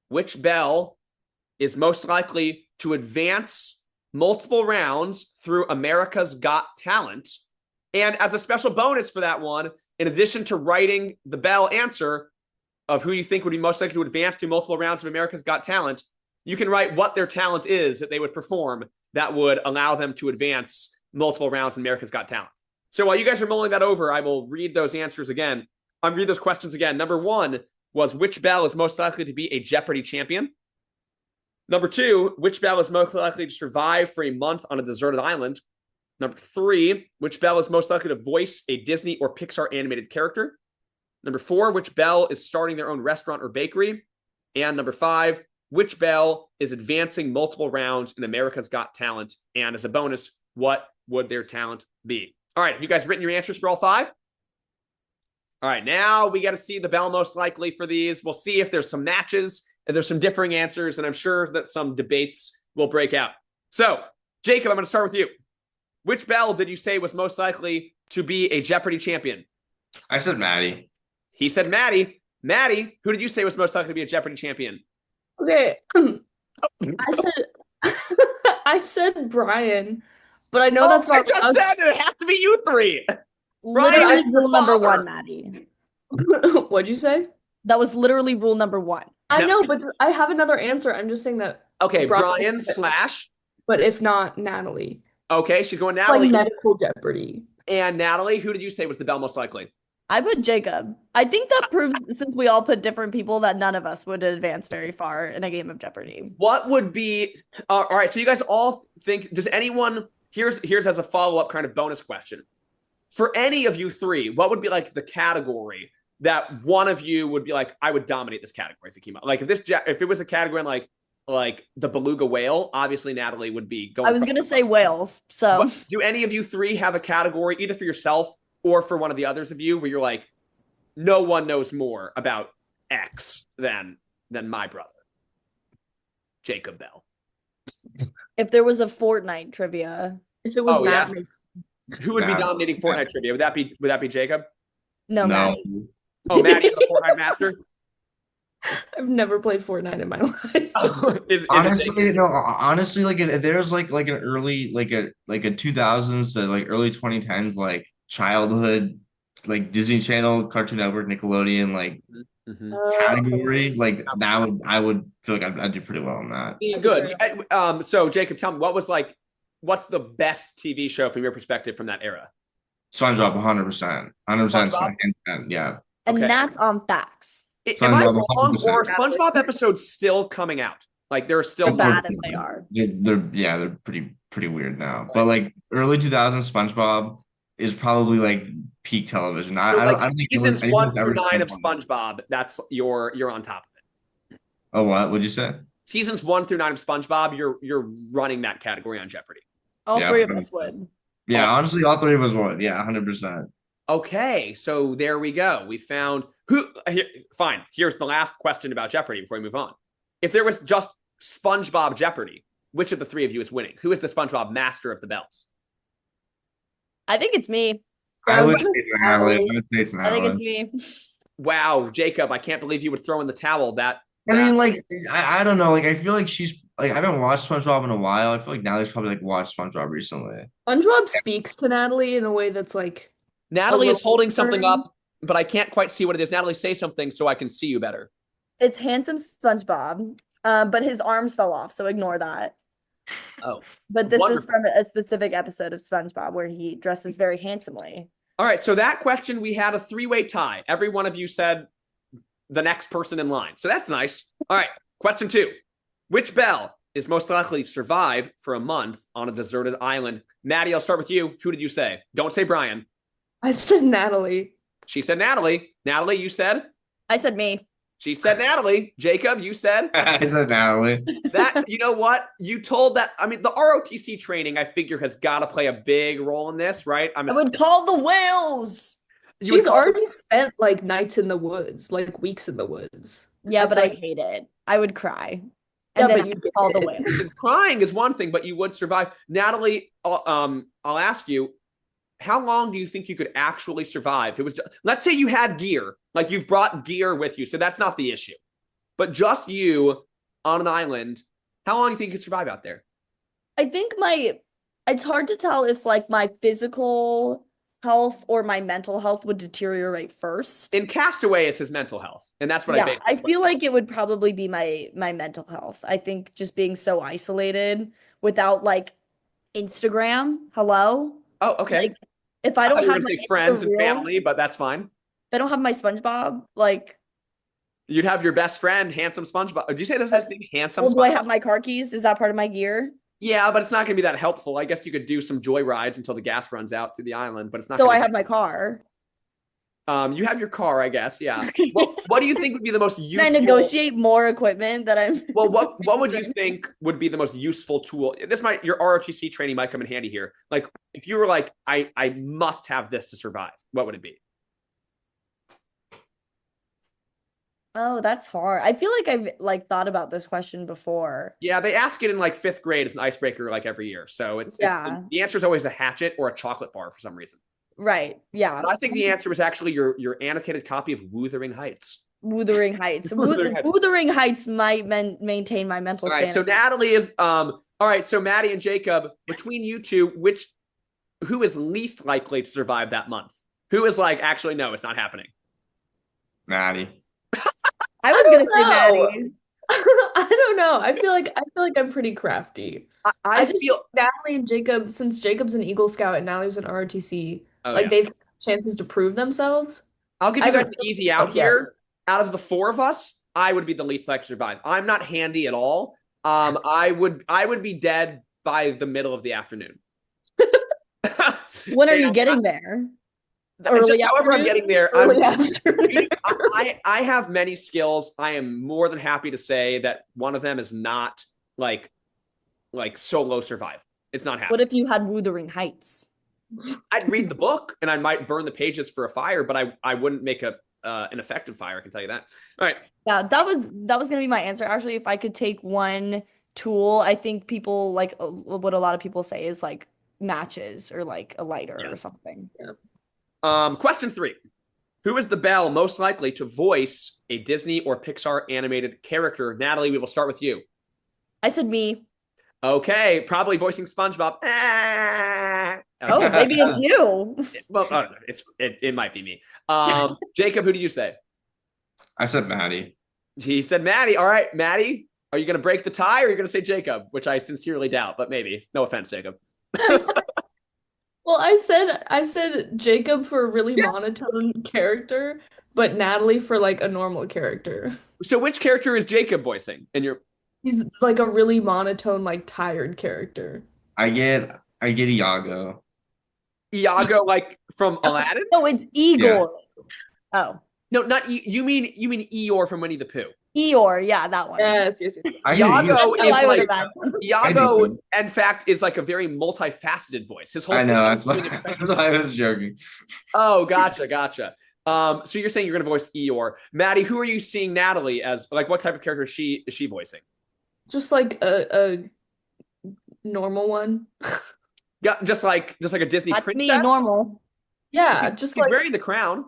which bell is most likely to advance multiple rounds through America's Got Talent? And as a special bonus for that one, in addition to writing the bell answer of who you think would be most likely to advance through multiple rounds of America's Got Talent, you can write what their talent is that they would perform that would allow them to advance multiple rounds in America's Got Talent. So while you guys are mulling that over, I will read those answers again. I'll read those questions again. Number 1 was, which bell is most likely to be a Jeopardy champion? Number 2, which bell is most likely to survive for a month on a deserted island? Number 3, which bell is most likely to voice a Disney or Pixar animated character? Number 4, which bell is starting their own restaurant or bakery? And number 5, which bell is advancing multiple rounds in America's Got Talent? And as a bonus, what would their talent be? All right, have you guys written your answers for all 5? All right, now we got to see the bell most likely for these. We'll see if there's some matches and there's some differing answers, and I'm sure that some debates will break out. So, Jacob, I'm going to start with you. Which bell did you say was most likely to be a Jeopardy champion? I said Madi. He said Madi. Madi, who did you say was most likely to be a Jeopardy champion? Okay. I said Brian, but I know that's not. I just said it has to be you 3. Literally rule number 1, Madi. What'd you say? That was literally rule number 1. I know, but I have another answer. I'm just saying that. Okay, Brian slash. But if not, Natalie. Okay, she's going Natalie. Like medical Jeopardy. And Natalie, who did you say was the bell most likely? I put Jacob. I think that proves, since we all put different people, that none of us would advance very far in a game of Jeopardy. What would be all right? So you guys all think? Does anyone? Here's as a follow up kind of bonus question. For any of you three, what would be like the category that one of you would be like, I would dominate this category if it came out? Like if it was a category in like the beluga whale, obviously Natalie would be going. I was gonna say whales. So do any of you three have a category either for yourself or for one of the others of you where you're like, no one knows more about X than my brother, Jacob Bell? if there was a Fortnite trivia, If it was Oh, Matt, yeah. Who would be dominating Fortnite trivia? Would that be Jacob? no, No. Maddie. Oh, Maddie, the Fortnite master. I've never played Fortnite in my life. Honestly, no. Honestly, like if there's like an early like a 2000s to like early 2010s like childhood like Disney Channel, Cartoon Network, Nickelodeon like category, like that I would feel like I'd do pretty well in that. Good. So Jacob, tell me what's the best TV show from your perspective from that era? SpongeBob, 100%, 100%, yeah. And Okay. that's on facts. Am I SpongeBob, wrong, 100%. or are SpongeBob episodes still coming out? Like they're still They're bad as they are. They're pretty weird now. But like early 2000s SpongeBob is probably like peak television. I don't think seasons anyone's 1 through 9 of done- SpongeBob. That's you're on top of it. Oh, what would you say? Seasons 1 through 9 of SpongeBob, you're running that category on Jeopardy. All Yeah, three of us would. Yeah, honestly, all three of us would. Yeah, 100%. Okay, so there we go. We found who. Fine. Here's the last question about Jeopardy before we move on. If there was just SpongeBob Jeopardy, which of the three of you is winning? Who is the SpongeBob master of the bells? I think it's me. I would gonna say say Natalie. Natalie. I would say it's I think it's Natalie. me. Wow, Jacob, I can't believe you would throw in the towel. I mean, like, I don't know. Like, I feel like she's like, I haven't watched SpongeBob in a while. I feel like Natalie's probably like watched SpongeBob recently. SpongeBob speaks to Natalie in a way that's like Natalie is holding something boring. up, but I can't quite see what it is. Natalie, say something so I can see you better. It's handsome SpongeBob, but his arms fell off, so ignore that. Oh, But this is wonderful. from a specific episode of SpongeBob where he dresses very handsomely. All right, so that question, we had a three-way tie. Every one of you said the next person in line. So that's nice. All right, question 2. Which bell is most likely to survive for a month on a deserted island? Maddie, I'll start with you. Who did you say? Don't say Brian. I said Natalie. She said Natalie. Natalie, you said? I said me. She said Natalie. Jacob, you said? I said Natalie. That, you know what? You told that. I mean, the ROTC training, I figure, has got to play a big role in this, right? I would call the whales. She's already spent like nights in the woods, like weeks in the woods. Yeah, but I feel hate it. I would cry. Yeah, And then but I you would call the did. whales. Crying is one thing, but you would survive. Natalie, I'll ask you, how long do you think you could actually survive? If it was, let's say you had gear, like you've brought gear with you, so that's not the issue. But just you on an island, how long do you think you could survive out there? I think it's hard to tell if like my physical health or my mental health would deteriorate first. In Castaway, it's his mental health, and that's what Yeah, based I this feel question. like it would probably be my mental health. I think just being so isolated without like Instagram. Hello? Oh, okay. Like if I thought don't you were have gonna my say friends Insta and family, Reels, but that's fine. if I don't have my SpongeBob, like, You'd have your best friend, handsome SpongeBob. Did you say this is That's- handsome? well, do I SpongeBob? have my car keys? Is that part of my gear? Yeah, but it's not going to be that helpful. I guess you could do some joy rides until the gas runs out through the island, but it's not. So gonna I have my car. You have your car, I guess. Yeah. What do you think would be the most Can I useful? negotiate more equipment that I'm Well, what would you think would be the most useful tool? Your ROTC training might come in handy here. Like if you were like, I must have this to survive. What would it be? Oh, that's hard. I feel like I've like thought about this question before. Yeah, they ask it in like 5th grade as an icebreaker like every year. So Yeah. the answer is always a hatchet or a chocolate bar for some reason. Right. Yeah. But I think the answer was actually your annotated copy of Wuthering Heights. Wuthering Heights. Wuthering Heights. Wuthering Heights might maintain my mental All right, so sanity. Natalie is all right, so Maddie and Jacob, between you two, who is least likely to survive that month? Who is like, actually, no, it's not happening. Maddie. I was gonna say know. Maddie. I don't know. I feel like I'm pretty crafty. I just feel think Natalie and Jacob, since Jacob's an Eagle Scout and Natalie's an ROTC, oh, like yeah. they've had chances to prove themselves. I'll give I you guys have an easy out Okay. here. Out of the four of us, I would be the least likely to survive. I'm not handy at all. I would be dead by the middle of the afternoon. When are you And getting there? just Early however I'm afternoon? getting there, Early afternoon. I have many skills. I am more than happy to say that one of them is not like solo survive. It's not What happening. if you had Wuthering Heights? I'd read the book and I might burn the pages for a fire, but I wouldn't make an effective fire. I can tell you that. All right. Yeah, that was gonna be my answer. Actually, if I could take one tool, I think people like what a lot of people say is like matches or like a lighter Yeah. or something. Question 3. Who is the Belle most likely to voice a Disney or Pixar animated character? Natalie, we will start with you. I said me. Okay, probably voicing SpongeBob. Ah. Oh, maybe it's you. Well, I don't know. It might be me. Jacob, who do you say? I said Maddie. He said Maddie. All right, Maddie, are you going to break the tie or are you going to say Jacob? Which I sincerely doubt, but maybe. No offense, Jacob. Well, I said Jacob for a really monotone character, but Natalie for like a normal character. So which character is Jacob voicing? And you're He's like a really monotone, like tired character. I get Iago. Iago, like from Aladdin? No, it's Igor. Oh, No, not you mean Eeyore from Winnie the Pooh. Eeyore. Yeah, that one. Yes. I get Iago Iago. is I would like imagine. Iago, I do. in fact, is like a very multifaceted voice. His whole I know. thing That's why, is doing it- that's why I was joking. Oh, gotcha. So you're saying you're gonna voice Eeyore. Maddie, who are you seeing Natalie as? Like, what type of character is she voicing? Just like a normal one. Yeah, just like a Disney That's princess. me, normal. Yeah, She's just like wearing the crown.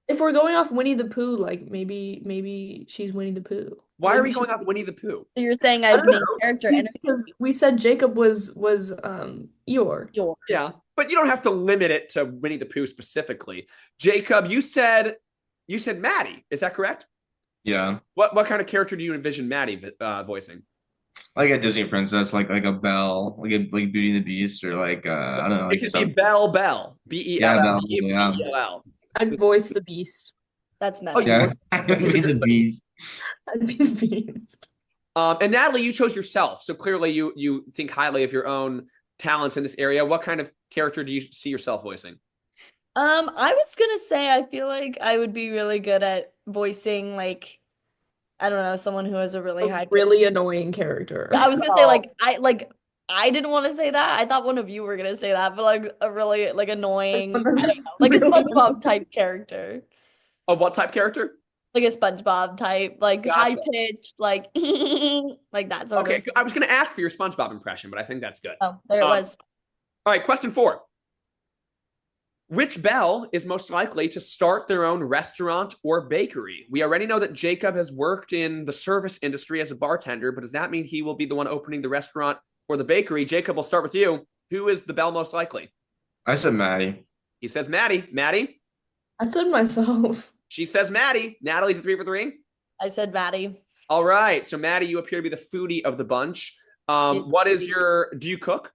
if we're going off Winnie the Pooh, like maybe she's Winnie the Pooh. Why are we Maybe going she's- off Winnie the Pooh? So you're saying I I don't would be know. a character She's- and because we said Jacob was Eeyore. Eeyore. Yeah, but you don't have to limit it to Winnie the Pooh specifically. Jacob, you said Maddie. Is that correct? Yeah, What kind of character do you envision Maddie voicing? like a Disney princess, like a Belle, like Beauty and the Beast, or like I don't know, It like could be some. Belle, Yeah, Belle, yeah. Bell. I'd voice the Beast. That's Oh, Maddie. Yeah, Beauty and the Beast. I'd be the Beast. And Natalie, you chose yourself, so clearly you think highly of your own talents in this area. What kind of character do you see yourself voicing? I was gonna say I feel like I would be really good at voicing like I don't know, someone who has a really high A really annoying character. I was gonna say I didn't want to say that. I thought one of you were gonna say that, but like a really like annoying, I don't know, like a SpongeBob type character. Oh, what type character? Like a SpongeBob type, like Gotcha. high pitched, like like that sort Okay, of. I was going to ask for your SpongeBob impression, but I think that's good. Oh, there it was. All right, question 4. Which Belle is most likely to start their own restaurant or bakery? We already know that Jacob has worked in the service industry as a bartender, but does that mean he will be the one opening the restaurant or the bakery? Jacob, we'll start with you. Who is the Belle most likely? I said Maddie. He says Maddie. Maddie? I said myself. She says Maddie. Natalie's a 3 for 3. I said Maddie. All right. So Maddie, you appear to be the foodie of the bunch. What is do you cook?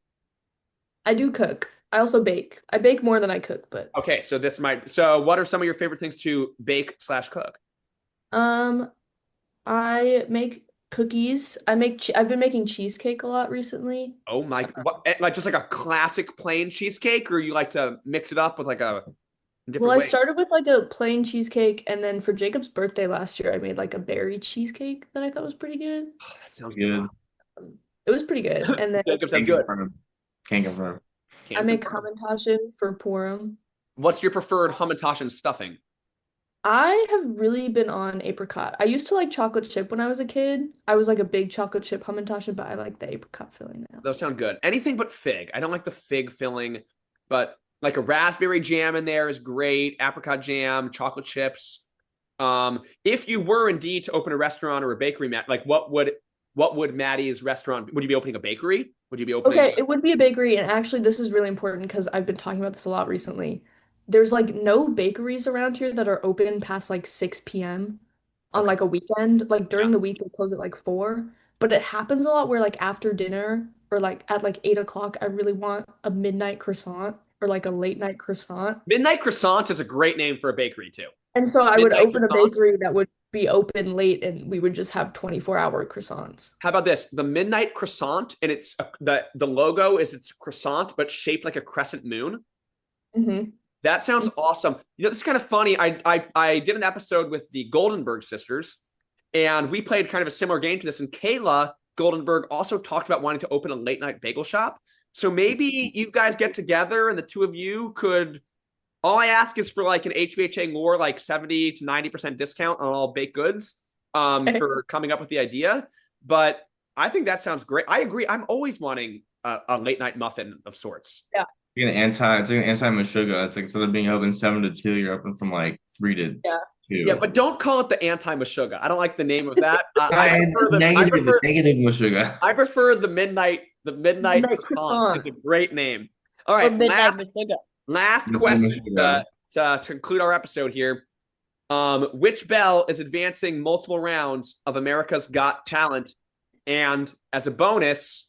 I do cook. I also bake. I bake more than I cook, but Okay, so what are some of your favorite things to bake/cook? I make cookies. I've been making cheesecake a lot recently. Oh my, like just like a classic plain cheesecake, or you like to mix it up with like a different Well, I way? started with like a plain cheesecake, and then for Jacob's birthday last year, I made like a berry cheesecake that I thought was pretty good. That sounds Good. It was pretty good. And then Jacob sounds Can't good. confirm. Can't confirm. I make hamantaschen for Purim. What's your preferred hamantaschen stuffing? I have really been on apricot. I used to like chocolate chip when I was a kid. I was like a big chocolate chip hamantaschen, but I like the apricot filling now. Those sound good. Anything but fig. I don't like the fig filling, but like a raspberry jam in there is great. Apricot jam, chocolate chips. If you were indeed to open a restaurant or a bakery, Matt, like what would Maddie's restaurant? Would you be opening a bakery? Would you be opening? Okay, it would be a bakery, and actually, this is really important because I've been talking about this a lot recently. There's like no bakeries around here that are open past like 6 p.m. on like a weekend. Like during the week, they close at like 4. But it happens a lot where like after dinner or like at like 8 o'clock, I really want a midnight croissant or like a late night croissant. Midnight Croissant is a great name for a bakery too. And so I would Midnight open a croissant? bakery that would be open late and we would just have 24-hour croissants. How about this? The midnight croissant, and the logo is it's a croissant, but shaped like a crescent moon. Mm-hmm. That sounds awesome. You know, this is kind of funny. I did an episode with the Goldenberg sisters, and we played kind of a similar game to this. And Kayla Goldenberg also talked about wanting to open a late night bagel shop. So maybe you guys get together and the two of you could. All I ask is for like an HBHA more like 70 to 90% discount on all baked goods for coming up with the idea. But I think that sounds great. I agree. I'm always wanting a late night muffin of sorts. Yeah. It's like an anti-Meshuggah. It's like instead of being open 7 to 2, you're open from like 3 to 2. Yeah, but don't call it the anti-Meshuggah. I don't like the name of that. Negative Meshuggah. I prefer the midnight croissant. It's a great name. All right, last question to conclude our episode here. Which belle is advancing multiple rounds of America's Got Talent? And as a bonus,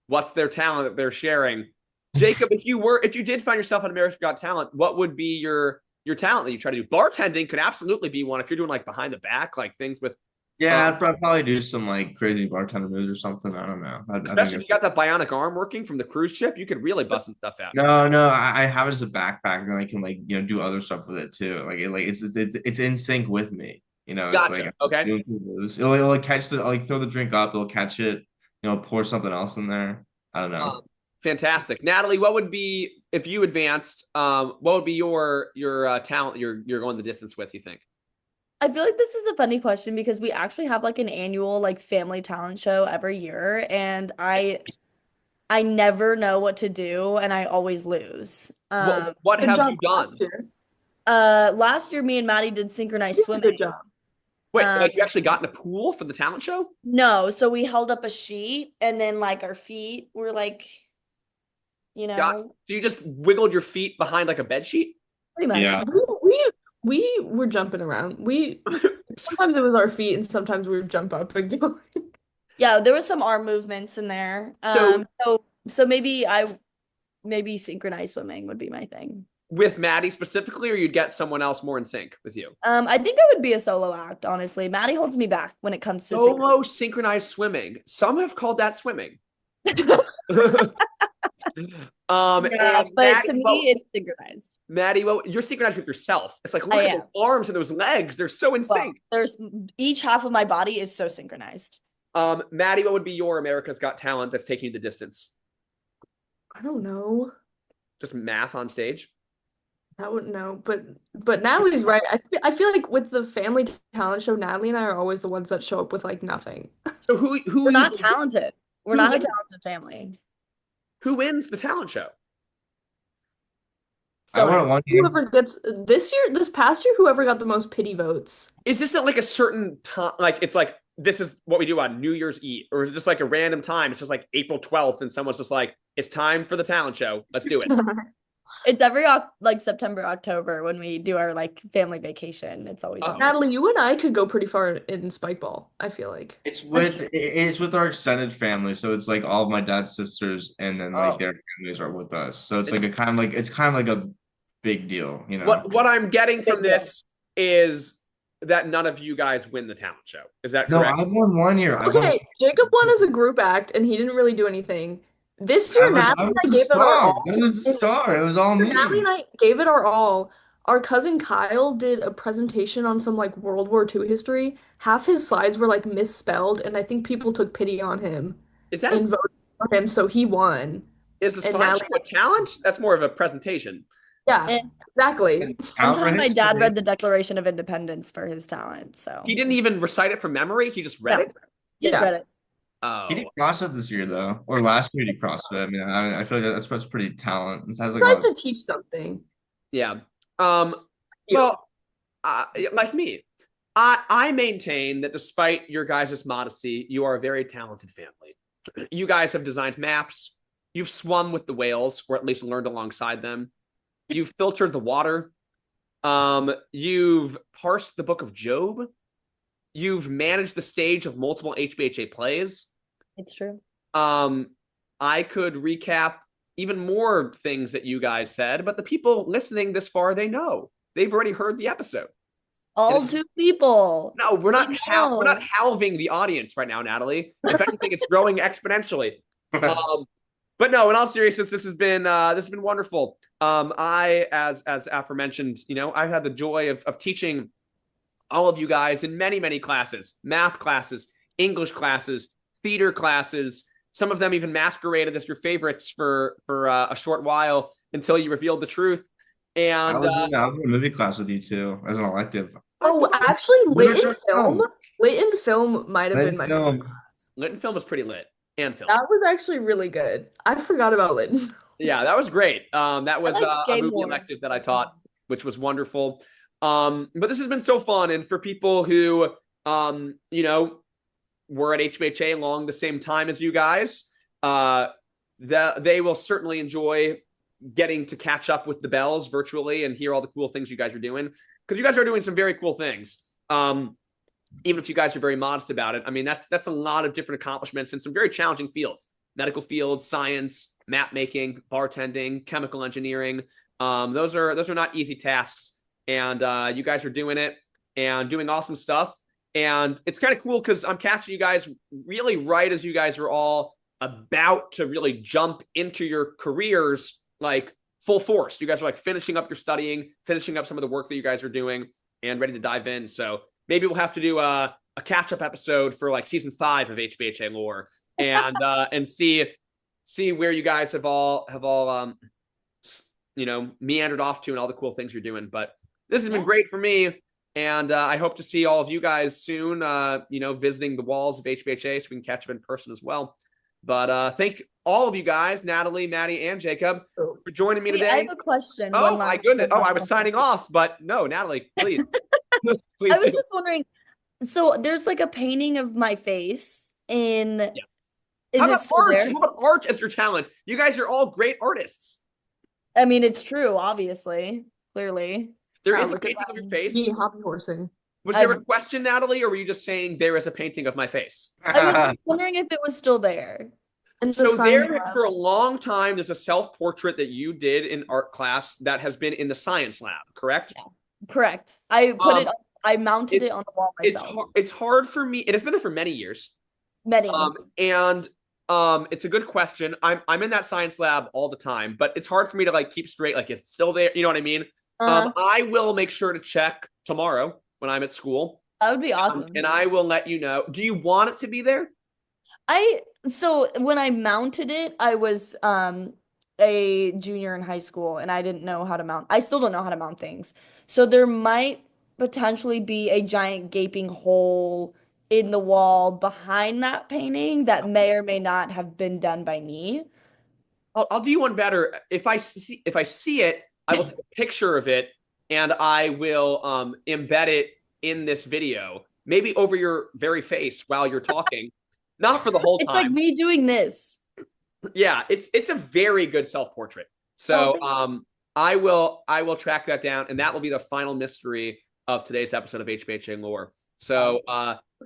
what's their talent that they're sharing? Jacob, if you did find yourself on America's Got Talent, what would be your talent that you try to do? Bartending could absolutely be one if you're doing like behind the back, like things with. Yeah, I'd probably do some like crazy bartender moves or something. I don't know. Especially if you got that bionic arm working from the cruise ship, you could really bust some stuff out. No, I have it as a backpack, and I can like do other stuff with it too. Like it's in sync with me. You know, gotcha. It's like Okay. It'll like catch like throw the drink up, it'll catch it. Pour something else in there. I don't know. Fantastic, Natalie. What would be if you advanced? What would be your talent you're going the distance with? You think? I feel like this is a funny question because we actually have like an annual like family talent show every year, and I never know what to do, and I always lose. What have you done? Last year, me and Maddie did synchronized swimming. Good job. Wait, like you actually got in a pool for the talent show? No, so we held up a sheet, and then like our feet were like, So you just wiggled your feet behind like a bed sheet? Pretty much. Yeah. We were jumping around. Sometimes it was our feet, and sometimes we would jump up and go. Yeah, there was some arm movements in there. So maybe synchronized swimming would be my thing. With Maddie specifically, or you'd get someone else more in sync with you? I think I would be a solo act, honestly. Maddie holds me back when it comes to solo synchronized swimming. Some have called that swimming. But Maddie, to me, it's synchronized. Maddie, you're synchronized with yourself. It's like, look at those arms and those legs. They're so in sync. There's each half of my body is so synchronized. Maddie, what would be your America's Got Talent that's taking you the distance? I don't know. Just math on stage? That wouldn't know, but Natalie's right. I feel like with the family talent show, Natalie and I are always the ones that show up with like nothing. So who we're not talented. We're not a talented family. Who wins the talent show? Whoever gets this past year, whoever got the most pity votes. Is this at like a certain time? Like it's like this is what we do on New Year's Eve, or is it just like a random time? It's just like April 12th, and someone's just like, "It's time for the talent show. Let's do it." It's every like September, October when we do our like family vacation. It's always Natalie, you and I could go pretty far in Spikeball, I feel like. It's with our extended family, so it's like all of my dad's sisters and then like their families are with us. So it's like it's kind of like a big deal, you know. What I'm getting from this is that none of you guys win the talent show. Is that correct? No, I won one year. Okay, Jacob won as a group act and he didn't really do anything. This year, Natalie and I gave it our all. It was a star. It was all me. Natalie and I gave it our all. Our cousin Kyle did a presentation on some like World War II history. Half his slides were like misspelled, and I think people took pity on him. And voted for him, so he won. Is the slideshow a talent? That's more of a presentation. Yeah, exactly. One time my dad read the Declaration of Independence for his talent, so he didn't even recite it from memory. He just read it. He just read it. Oh. He did CrossFit this year though, or last year he did CrossFit. I mean, I feel like that's pretty talent. It has like tries to teach something. Yeah. Well, like me, I maintain that despite your guys' modesty, you are a very talented family. You guys have designed maps. You've swum with the whales, or at least learned alongside them. You've filtered the water. You've parsed the book of Job. You've managed the stage of multiple HBHA plays. It's true. I could recap even more things that you guys said, but the people listening this far, they know. They've already heard the episode. All two people. No, we're not We we're not know. halving the audience right now, Natalie. If anything, it's growing exponentially. But no, in all seriousness, this has been wonderful. I, as aforementioned, I've had the joy of teaching all of you guys in many, many classes, math classes, English classes, theater classes. Some of them even masqueraded as your favorites for a short while until you revealed the truth. And I was in a movie class with you too, as an elective. Oh, actually, Literature film. lit in film might have been my Film. favorite. lit and film was pretty lit, and film. That was actually really good. I forgot about lit. Yeah, that was great. That was liked a Game movie Wars. elective that I taught, which was wonderful. But this has been so fun, and for people who were at HBHA along the same time as you guys, they will certainly enjoy getting to catch up with the Bells virtually and hear all the cool things you guys are doing, because you guys are doing some very cool things. Even if you guys are very modest about it, I mean, that's a lot of different accomplishments in some very challenging fields: medical fields, science, map making, bartending, chemical engineering. Those are not easy tasks, and you guys are doing it and doing awesome stuff. And it's kind of cool because I'm catching you guys really right as you guys are all about to really jump into your careers like full force. You guys are like finishing up your studying, finishing up some of the work that you guys are doing, and ready to dive in. So maybe we'll have to do a catch-up episode for like season 5 of HBHA Lore and see where you guys have all meandered off to and all the cool things you're doing. But this has been great for me, and I hope to see all of you guys soon. Visiting the walls of HBHA so we can catch up in person as well. But thank all of you guys, Natalie, Maddie, and Jacob, for joining me today. I have a question. Oh my goodness! Oh, I was signing off, but no, Natalie, please. Please I was just wondering. So there's like a painting of my face in. Yeah. Is How it about still art? there? How about art as your talent? You guys are all great artists. I mean, it's true. Obviously, clearly. There is a look at painting of your Me face. hobby horsing. Was there a question, Natalie, or were you just saying there is a painting of my face? I was just wondering if it was still there. And So there, for a long time, there's a self-portrait that you did in art class that has been in the science lab, correct? Yeah. Correct. I put it. I mounted it on the wall myself. It's hard for me. It has been there for many years. Many. And it's a good question. I'm in that science lab all the time, but it's hard for me to like keep straight. Like, is it still there? You know what I mean? I will make sure to check tomorrow when I'm at school. That would be awesome. And I will let you know. Do you want it to be there? So when I mounted it, I was a junior in high school and I didn't know how to mount. I still don't know how to mount things. So there might potentially be a giant gaping hole in the wall behind that painting that may or may not have been done by me. I'll do you one better. If I see it, I will take a picture of it and I will embed it in this video, maybe over your very face while you're talking. Not for the whole time. It's like me doing this. Yeah, it's a very good self-portrait. So I will track that down, and that will be the final mystery of today's episode of HBHA Lore. So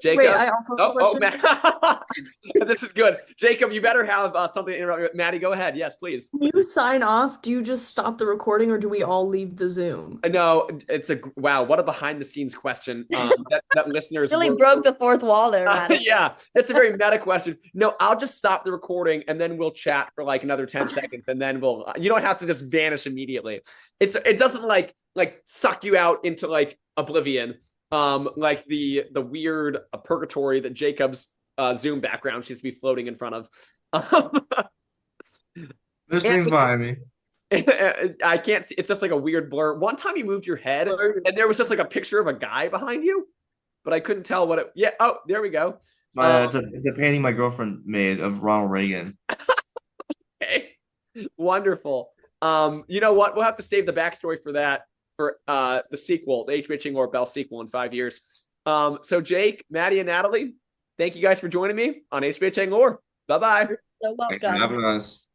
Jacob. Wait, I also have a question. This is good. Jacob, you better have something to interrupt. Maddie, go ahead. Yes, please. When you sign off, do you just stop the recording or do we all leave the Zoom? No, it's wow, what a behind the scenes question. That listeners Really broke the fourth wall there, Matt. Yeah, that's a very meta question. No, I'll just stop the recording and then we'll chat for like another 10 seconds and then you don't have to just vanish immediately. It doesn't like suck you out into like oblivion. Like the weird purgatory that Jacob's Zoom background seems to be floating in front of. There's things behind me. I can't see. It's just like a weird blur. One time you moved your head and there was just like a picture of a guy behind you, but I couldn't tell what it. Yeah. Oh, there we go. It's a painting my girlfriend made of Ronald Reagan. Okay. Wonderful. You know what? We'll have to save the backstory for that. For the sequel, the HBHA Lore Bell sequel in 5 years. So Jake, Maddie, and Natalie, thank you guys for joining me on HBHA Lore. Bye-bye. You're so welcome. Thanks for having us.